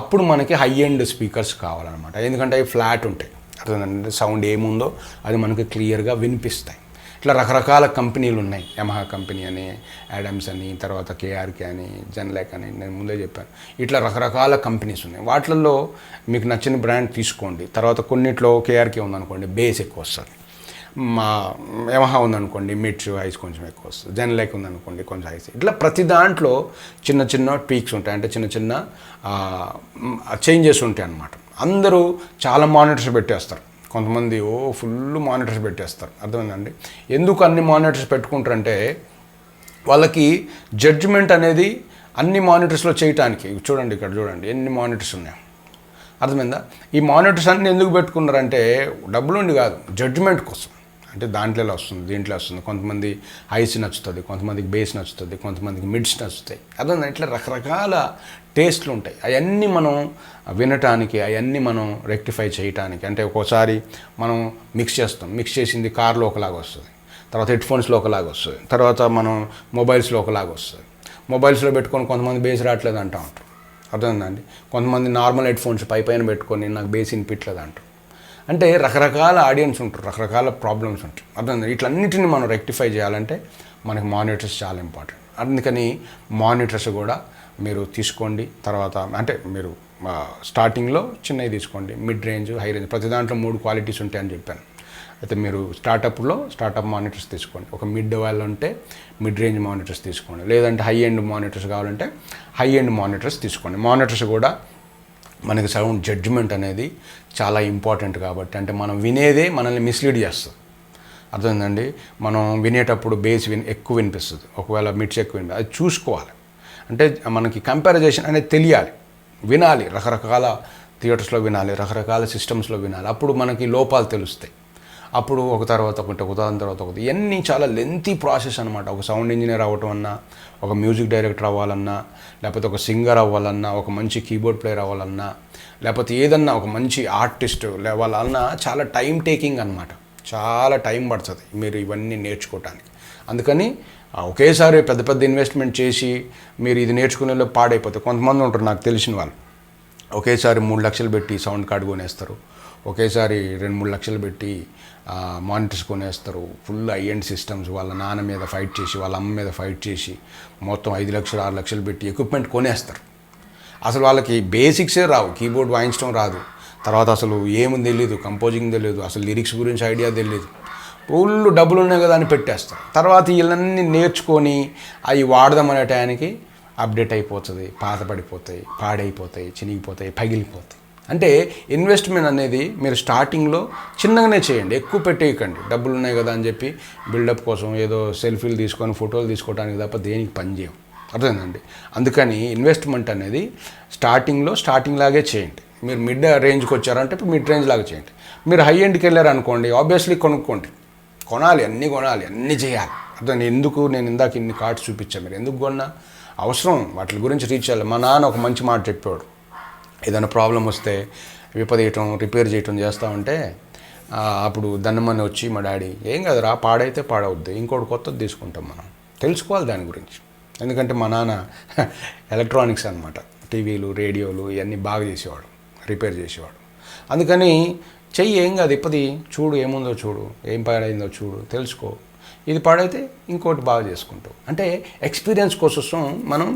అప్పుడు మనకి హై ఎండ్ స్పీకర్స్ కావాలన్నమాట. ఎందుకంటే అవి ఫ్లాట్ ఉంటాయి, అర్థమైందంటే సౌండ్ ఏముందో అది మనకు క్లియర్గా వినిపిస్తాయి. ఇట్లా రకరకాల కంపెనీలు ఉన్నాయి, యమహా కంపెనీ అని, యాడమ్స్ అని, తర్వాత కేఆర్కే అని, జెన్లాక్ అని, నేను ముందే చెప్పాను. ఇట్లా రకరకాల కంపెనీస్ ఉన్నాయి. వాటిల్లో మీకు నచ్చిన బ్రాండ్ తీసుకోండి. తర్వాత కొన్నిట్లో కేఆర్కే ఉందనుకోండి, బేస్ ఎక్కువ వస్తుంది. మా యమహా ఉందనుకోండి, మిడ్స్ హైస్ కొంచెం ఎక్కువ వస్తుంది. జెన్లాక్ ఉందనుకోండి, కొంచెం హైస్. ఇట్లా ప్రతి దాంట్లో చిన్న ట్వీక్స్ ఉంటాయి, అంటే చిన్న చేంజెస్ ఉంటాయి అన్నమాట. అందరూ చాలా మానిటర్స్ పెట్టేస్తారు, కొంతమంది ఫుల్ మానిటర్స్ పెట్టేస్తారు, అర్థమైందండి. ఎందుకు అన్ని మానిటర్స్ పెట్టుకుంటారంటే వాళ్ళకి జడ్జిమెంట్ అనేది అన్ని మానిటర్స్లో చేయటానికి. చూడండి, ఇక్కడ చూడండి ఎన్ని మానిటర్స్ ఉన్నాయి, అర్థమైందా. ఈ మానిటర్స్ అన్ని ఎందుకు పెట్టుకున్నారంటే డబ్బులు ఉండి కాదు, జడ్జిమెంట్ కోసం. అంటే దాంట్లో వస్తుంది, దీంట్లో వస్తుంది. కొంతమంది హైస్ నచ్చుతుంది, కొంతమందికి బేస్ నచ్చుతుంది, కొంతమందికి మిడ్స్ నచ్చుతాయి, అర్థం. ఇట్లా రకరకాల టేస్ట్లు ఉంటాయి. అవన్నీ మనం వినటానికి, అవన్నీ మనం రెక్టిఫై చేయటానికి. అంటే ఒక్కోసారి మనం మిక్స్ చేస్తాం, మిక్స్ చేసింది కార్లో ఒకలాగా వస్తుంది, తర్వాత హెడ్ఫోన్స్లో ఒకలాగా వస్తుంది, తర్వాత మనం మొబైల్స్లో ఒకలాగా వస్తుంది. మొబైల్స్లో పెట్టుకొని కొంతమంది బేస్ రావట్లేదు అంటూ ఉంటారు, అర్థమైందండి. కొంతమంది నార్మల్ హెడ్ఫోన్స్ పైన పెట్టుకొని నాకు బేస్ వినిపించలేదు అంటారు. అంటే రకరకాల ఆడియన్స్ ఉంటారు, రకరకాల ప్రాబ్లమ్స్ ఉంటాయి, అర్థమైంది. వీటన్నిటిని మనం రెక్టిఫై చేయాలంటే మనకి మానిటర్స్ చాలా ఇంపార్టెంట్. అందుకని మానిటర్స్ కూడా మీరు తీసుకోండి. తర్వాత అంటే మీరు స్టార్టింగ్లో చిన్నవి తీసుకోండి, మిడ్ రేంజ్, హై రేంజ్, ప్రతి దాంట్లో 3 క్వాలిటీస్ ఉంటాయని చెప్పాను. అయితే మీరు స్టార్టప్ మానిటర్స్ తీసుకోండి. ఒక మిడ్ వాళ్ళు ఉంటే మిడ్ రేంజ్ మానిటర్స్ తీసుకోండి, లేదంటే హై ఎండ్ మానిటర్స్ కావాలంటే హై ఎండ్ మానిటర్స్ తీసుకోండి. మానిటర్స్ కూడా మనకి సౌండ్ జడ్జిమెంట్ అనేది చాలా ఇంపార్టెంట్ కాబట్టి, అంటే మనం వినేదే మనల్ని మిస్లీడ్ చేస్తుంది. అర్థమైందండి? మనం వినేటప్పుడు బేస్ ఎక్కువ వినిపిస్తుంది, ఒకవేళ మిడ్స్ ఎక్కువ వినిపిస్తుంది, అది చూసుకోవాలి. అంటే మనకి కంపారిజేషన్ అనేది తెలియాలి, వినాలి, రకరకాల థియేటర్స్లో వినాలి, రకరకాల సిస్టమ్స్లో వినాలి. అప్పుడు మనకి లోపాలు తెలుస్తాయి. అప్పుడు ఒక తర్వాత ఒకటి ఇవన్నీ చాలా లెంతీ ప్రాసెస్ అనమాట. ఒక సౌండ్ ఇంజనీర్ అవ్వటం అన్నా, ఒక మ్యూజిక్ డైరెక్టర్ అవ్వాలన్నా, లేకపోతే ఒక సింగర్ అవ్వాలన్నా, ఒక మంచి కీబోర్డ్ ప్లేయర్ అవ్వాలన్నా, లేకపోతే ఏదన్నా ఒక మంచి ఆర్టిస్ట్ అవ్వాలన్నా చాలా టైం టేకింగ్ అనమాట. చాలా టైం పడుతుంది మీరు ఇవన్నీ నేర్చుకోవటానికి. అందుకని ఒకేసారి పెద్ద పెద్ద ఇన్వెస్ట్మెంట్ చేసి మీరు ఇది నేర్చుకునేలో పాడైపోతాయి. కొంతమంది ఉంటారు నాకు తెలిసిన వాళ్ళు, ఒకేసారి 3 లక్షలు పెట్టి సౌండ్ కార్డు కొనేస్తారు, ఒకేసారి 2-3 లక్షలు పెట్టి మానిటర్స్ కొనేస్తారు. ఫుల్ హై ఎండ్ సిస్టమ్స్, వాళ్ళ నాన్న మీద ఫైట్ చేసి, వాళ్ళ అమ్మ మీద ఫైట్ చేసి, మొత్తం 5 లక్షలు 6 లక్షలు పెట్టి ఎక్విప్మెంట్ కొనేస్తారు. అసలు వాళ్ళకి బేసిక్సే రావు, కీబోర్డ్ వాయించడం రాదు, తర్వాత అసలు ఏముంది తెలియదు, కంపోజింగ్ తెలియదు, అసలు లిరిక్స్ గురించి ఐడియా తెలియదు, ఫుల్ డబ్బులు ఉన్నాయి కదా అని పెట్టేస్తారు. తర్వాత వీళ్ళన్నీ నేర్చుకొని అవి వాడదామనే టయానికి అప్డేట్ అయిపోతుంది, పాత పడిపోతాయి, పాడైపోతాయి, చినిగిపోతాయి, పగిలిపోతాయి. అంటే ఇన్వెస్ట్మెంట్ అనేది మీరు స్టార్టింగ్లో చిన్నగానే చేయండి, ఎక్కువ పెట్టేయకండి. డబ్బులు ఉన్నాయి కదా అని చెప్పి బిల్డప్ కోసం ఏదో సెల్ఫీలు తీసుకొని ఫోటోలు తీసుకోవడానికి తప్ప దేనికి పని చేయం. అర్థమైందండి? అందుకని ఇన్వెస్ట్మెంట్ అనేది స్టార్టింగ్ లాగే చేయండి. మీరు మిడ్ రేంజ్కి వచ్చారంటే ఇప్పుడు మిడ్ రేంజ్ లాగా చేయండి. మీరు హై ఎండ్కి వెళ్ళారనుకోండి, ఆబ్వియస్లీ కొనాలి, అన్నీ చేయాలి. అర్థం ఎందుకు నేను ఇందాక ఇన్ని కార్డ్స్ చూపించాను, మీరు ఎందుకు కొన్నా అవసరం, వాటి గురించి రీచ్ చేయాలి. మా నాన్న ఒక మంచి మాట చెప్పాడు, ఏదైనా ప్రాబ్లం వస్తే విపదీయటం రిపేర్ చేయటం చేస్తూ ఉంటే అప్పుడు దన్నమని వచ్చి మా డాడీ, ఏం కదరా పాడైతే పాడవుద్ది, ఇంకోటి కొత్తది తీసుకుంటాం, మనం తెలుసుకోవాలి దాని గురించి. ఎందుకంటే మా నాన్న ఎలక్ట్రానిక్స్ అనమాట, టీవీలు రేడియోలు ఇవన్నీ బాగా చేసేవాడు, రిపేర్ చేసేవాడు. అందుకని చెయ్యి, ఏం కాదు, ఇప్పది చూడు, ఏముందో చూడు, ఏం పాడైందో చూడు, తెలుసుకో, ఇది పాడైతే ఇంకోటి బాగా చేసుకుంటావు. అంటే ఎక్స్పీరియన్స్ కోసం మనం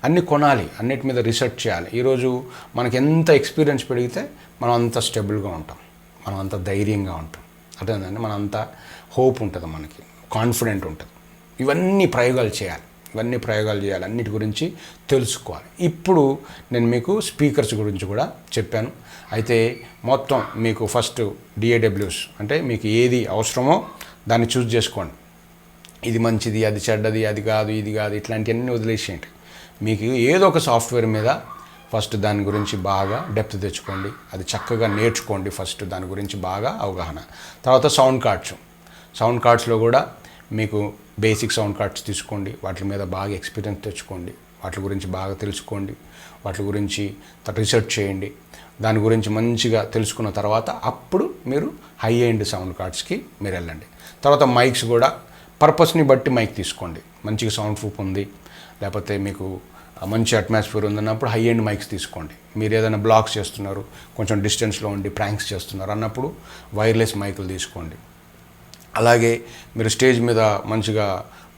అన్నీ కొనాలి, అన్నిటి మీద రీసెర్చ్ చేయాలి. ఈరోజు మనకి ఎంత ఎక్స్పీరియన్స్ పెరిగితే మనం అంత స్టెబుల్గా ఉంటాం, మనం అంత ధైర్యంగా ఉంటాం. అర్థమైందండి? మనం అంత హోప్ ఉంటుంది, మనకి కాన్ఫిడెంట్ ఉంటుంది. ఇవన్నీ ప్రయోగాలు చేయాలి, అన్నిటి గురించి తెలుసుకోవాలి. ఇప్పుడు నేను మీకు స్పీకర్స్ గురించి కూడా చెప్పాను. అయితే మొత్తం మీకు ఫస్ట్ డిఏడబ్ల్యూస్ అంటే మీకు ఏది అవసరమో దాన్ని చూస్ చేసుకోండి. ఇది మంచిది, అది చెడ్డది, అది కాదు, ఇది కాదు, ఇట్లాంటివన్నీ వదిలేసేయండి. మీకు ఏదో ఒక సాఫ్ట్వేర్ మీద ఫస్ట్ దాని గురించి బాగా డెప్త్ తెచ్చుకోండి, అది చక్కగా నేర్చుకోండి. ఫస్ట్ దాని గురించి బాగా అవగాహన. తర్వాత సౌండ్ కార్డ్స్లో కూడా మీకు బేసిక్ సౌండ్ కార్డ్స్ తీసుకోండి, వాటి మీద బాగా ఎక్స్పీరియన్స్ తెచ్చుకోండి, వాటి గురించి బాగా తెలుసుకోండి, వాటి గురించి రీసెర్చ్ చేయండి. దాని గురించి మంచిగా తెలుసుకున్న తర్వాత అప్పుడు మీరు హై ఎండ్ సౌండ్ కార్డ్స్కి మీరు వెళ్ళండి. తర్వాత మైక్స్ కూడా పర్పస్ని బట్టి మైక్ తీసుకోండి. మంచిగా సౌండ్ ప్రూఫ్ ఉంది, లేకపోతే మీకు మంచి అట్మాస్ఫియర్ ఉందన్నప్పుడు హై ఎండ్ మైక్స్ తీసుకోండి. మీరు ఏదైనా బ్లాగ్స్ చేస్తున్నారు, కొంచెం డిస్టెన్స్లో ఉండి ప్రాంక్స్ చేస్తున్నారు అన్నప్పుడు వైర్లెస్ మైకులు తీసుకోండి. అలాగే మీరు స్టేజ్ మీద మంచిగా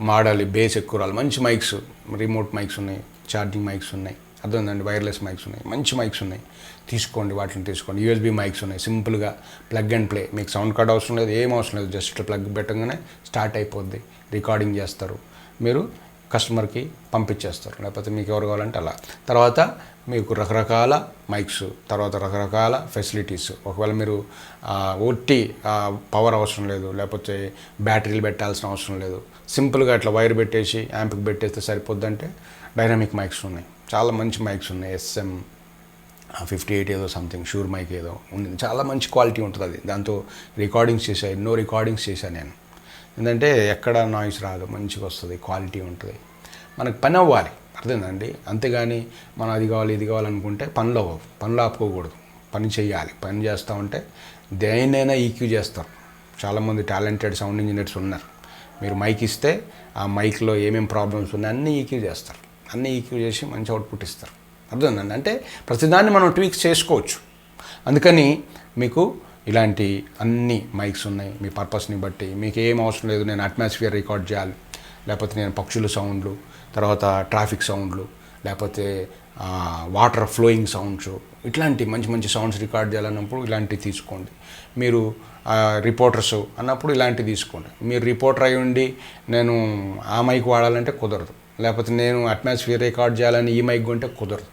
మాడాలి, బేస్ ఎక్కువ రాలి, మంచి మైక్స్, రిమోట్ మైక్స్ ఉన్నాయి, ఛార్జింగ్ మైక్స్ ఉన్నాయి, అర్థమైందండి, వైర్లెస్ మైక్స్ ఉన్నాయి, మంచి మైక్స్ ఉన్నాయి, తీసుకోండి, వాటిని తీసుకోండి. యూఎస్బీ మైక్స్ ఉన్నాయి, సింపుల్గా ప్లగ్ అండ్ ప్లే, మీకు సౌండ్ కార్డ్ అవసరం లేదు, ఏం అవసరం లేదు, జస్ట్ ప్లగ్ పెట్టగానే స్టార్ట్ అయిపోద్ది, రికార్డింగ్ చేస్తారు, మీరు కస్టమర్కి పంపించేస్తారు, లేకపోతే మీకు ఎవరు కావాలంటే అలా. తర్వాత మీకు రకరకాల మైక్స్, తర్వాత రకరకాల ఫెసిలిటీస్. ఒకవేళ మీరు ఒట్టి పవర్ అవసరం లేదు, లేకపోతే బ్యాటరీలు పెట్టాల్సిన అవసరం లేదు, సింపుల్గా ఇట్లా వైర్ పెట్టేసి యాంప్కి పెట్టేస్తే సరిపోద్దంటే డైనమిక్ మైక్స్ ఉన్నాయి, చాలా మంచి మైక్స్ ఉన్నాయి. SM58 ఏదో సంథింగ్, షూర్ మైక్ ఏదో ఉంది, చాలా మంచి క్వాలిటీ ఉంటుంది అది. దాంతో రికార్డింగ్స్ చేశాను, ఎన్నో రికార్డింగ్స్ చేశాను నేను. ఎందుకంటే ఎక్కడ నాయిస్ రాదు, మంచిగా వస్తుంది, క్వాలిటీ ఉంటుంది. మనకు పని అవ్వాలి, అర్థమైందండి? అంతేగాని మనం అది కావాలి ఇది కావాలనుకుంటే పనులు ఆపుకోకూడదు, పని చేయాలి. పని చేస్తూ ఉంటే దేన్నైనా ఈక్యూ చేస్తారు. చాలామంది టాలెంటెడ్ సౌండ్ ఇంజనీర్స్ ఉన్నారు. మీరు మైక్ ఇస్తే ఆ మైక్లో ఏమేమి ప్రాబ్లమ్స్ ఉన్నాయి అన్నీ ఈక్యూ చేస్తారు, అన్నీ ఈక్యూ చేసి మంచి అవుట్పుట్ ఇస్తారు. అర్థమైందండి? అంటే ప్రతిదాన్ని మనం ట్వీక్స్ చేసుకోవచ్చు. అందుకని మీకు ఇలాంటి అన్ని మైక్స్ ఉన్నాయి, మీ పర్పస్ని బట్టి. మీకు ఏం అవసరం లేదు, నేను అట్మాస్ఫియర్ రికార్డ్ చేయాలి, లేకపోతే నేను పక్షుల సౌండ్లు, తర్వాత ట్రాఫిక్ సౌండ్లు, లేకపోతే వాటర్ ఫ్లోయింగ్ సౌండ్స్, ఇట్లాంటి మంచి మంచి సౌండ్స్ రికార్డ్ చేయాలన్నప్పుడు ఇలాంటివి తీసుకోండి. మీరు రిపోర్టర్స్ అన్నప్పుడు ఇలాంటివి తీసుకోండి. మీరు రిపోర్టర్ అయి ఉండి నేను ఆ మైక్ వాడాలంటే కుదరదు, లేకపోతే నేను అట్మాస్ఫియర్ రికార్డ్ చేయాలని ఈ మైక్ కొంటే కుదరదు.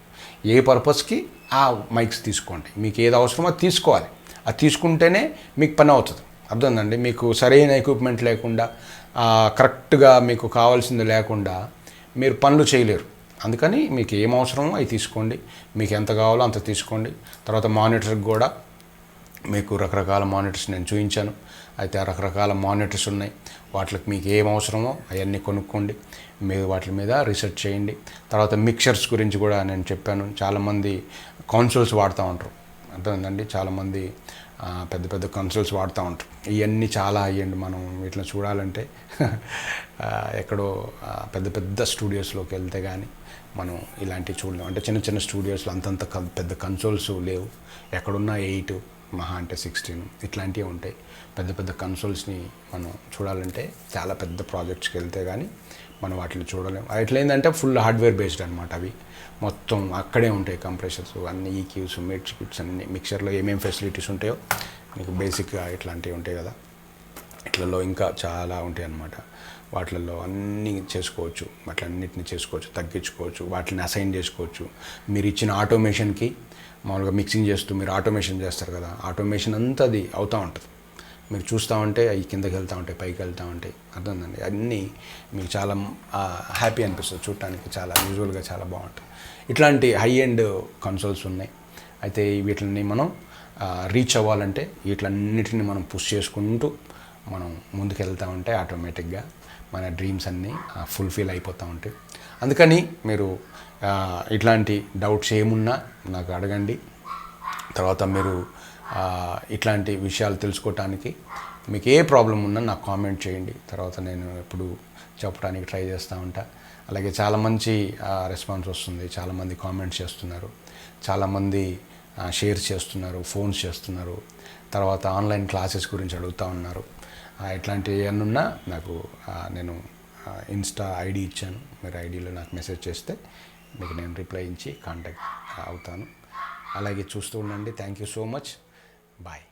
ఏ పర్పస్కి ఆ మైక్స్ తీసుకోండి. మీకు ఏది అవసరమో అది తీసుకోవాలి. అది తీసుకుంటేనే మీకు పని అవుతుంది. అర్థమైందండి? మీకు సరైన ఎక్విప్మెంట్ లేకుండా కరెక్ట్గా మీకు కావాల్సింది లేకుండా మీరు పనులు చేయలేరు. అందుకని మీకు ఏం అవసరమో అవి తీసుకోండి. మీకు ఎంత కావాలో అంత తీసుకోండి. తర్వాత మానిటర్కి కూడా మీకు రకరకాల మానిటర్స్ నేను చూపించాను. అయితే ఆ రకరకాల మానిటర్స్ ఉన్నాయి. వాటికి మీకు ఏం అవసరమో అవన్నీ కొనుక్కోండి. మీరు వాటి మీద రీసెర్చ్ చేయండి. తర్వాత మిక్సర్స్ గురించి కూడా నేను చెప్పాను. చాలామంది కన్సోల్స్ వాడుతూ ఉంటారు. అర్థమైందండి? చాలామంది పెద్ద పెద్ద కన్సోల్స్ వాడుతూ ఉంటారు. ఇవన్నీ చాలా అయ్యండి. మనం వీటిని చూడాలంటే ఎక్కడో పెద్ద పెద్ద స్టూడియోస్లోకి వెళ్తే కానీ మనం ఇలాంటివి చూడలేము. అంటే చిన్న చిన్న స్టూడియోస్లో అంతంత పెద్ద కన్సోల్స్ లేవు. ఎక్కడున్నా 8 మహా అంటే 16 ఇట్లాంటివి ఉంటాయి. పెద్ద పెద్ద కన్సోల్స్ని మనం చూడాలంటే చాలా పెద్ద ప్రాజెక్ట్స్కి వెళ్తే కానీ మనం వాటిని చూడలేము. అట్లా ఏంటంటే ఫుల్ హార్డ్వేర్ బేస్డ్ అనమాట. అవి మొత్తం అక్కడే ఉంటాయి. కంప్రెషర్స్ అన్ని ఈక్యూస్ మిడ్స్ అన్ని మిక్సర్లో ఏమేమి ఫెసిలిటీస్ ఉంటాయో మీకు బేసిక్గా ఇట్లాంటివి ఉంటాయి కదా, ఇట్లలో ఇంకా చాలా ఉంటాయి అన్నమాట. వాటిల్లో అన్నీ చేసుకోవచ్చు. వాటిలన్నిటిని చేసుకోవచ్చు, తగ్గించుకోవచ్చు, వాటిని అసైన్ చేసుకోవచ్చు. మీరు ఇచ్చిన ఆటోమేషన్కి మామూలుగా మిక్సింగ్ చేస్తూ మీరు ఆటోమేషన్ చేస్తారు కదా, ఆటోమేషన్ అంతా అది అవుతూ ఉంటుంది. మీరు చూస్తూ ఉంటే అవి కిందకి వెళ్తూ ఉంటాయి, పైకి వెళ్తూ ఉంటాయి. అర్థమైందండి? అన్నీ మీకు చాలా హ్యాపీ అనిపిస్తుంది చూడటానికి. చాలా యూజువల్గా చాలా బాగుంటుంది. ఇట్లాంటి హై ఎండ్ కన్సోల్స్ ఉన్నాయి. అయితే వీటిని మనం రీచ్ అవ్వాలంటే వీటిలన్నిటిని మనం పుష్ చేసుకుంటూ మనం ముందుకు వెళ్తూ ఉంటే ఆటోమేటిక్గా మన డ్రీమ్స్ అన్నీ ఫుల్ఫిల్ అయిపోతూ ఉంటాయి. అందుకని మీరు ఇట్లాంటి డౌట్స్ ఏమున్నా నాకు అడగండి. తర్వాత మీరు ఇట్లాంటి విషయాలు తెలుసుకోవటానికి మీకు ఏ ప్రాబ్లం ఉన్నా నాకు కామెంట్ చేయండి. తర్వాత నేను ఎప్పుడు చెప్పడానికి ట్రై చేస్తూ ఉంటా. అలాగే చాలా మంచి రెస్పాన్స్ వస్తుంది. చాలామంది కామెంట్స్ చేస్తున్నారు, చాలామంది షేర్ చేస్తున్నారు, ఫోన్స్ చేస్తున్నారు. తర్వాత ఆన్లైన్ క్లాసెస్ గురించి అడుగుతూ ఉన్నారు. ఇట్లాంటివి ఏమన్నా నాకు నేను ఇన్స్టా ఐడి ఇచ్చాను. మీరు ఐడిలో నాకు మెసేజ్ చేస్తే మీకు నేను రిప్లై ఇచ్చి కాంటాక్ట్ అవుతాను. అలాగే చూస్తూ ఉండండి. Thank you so much. Bye.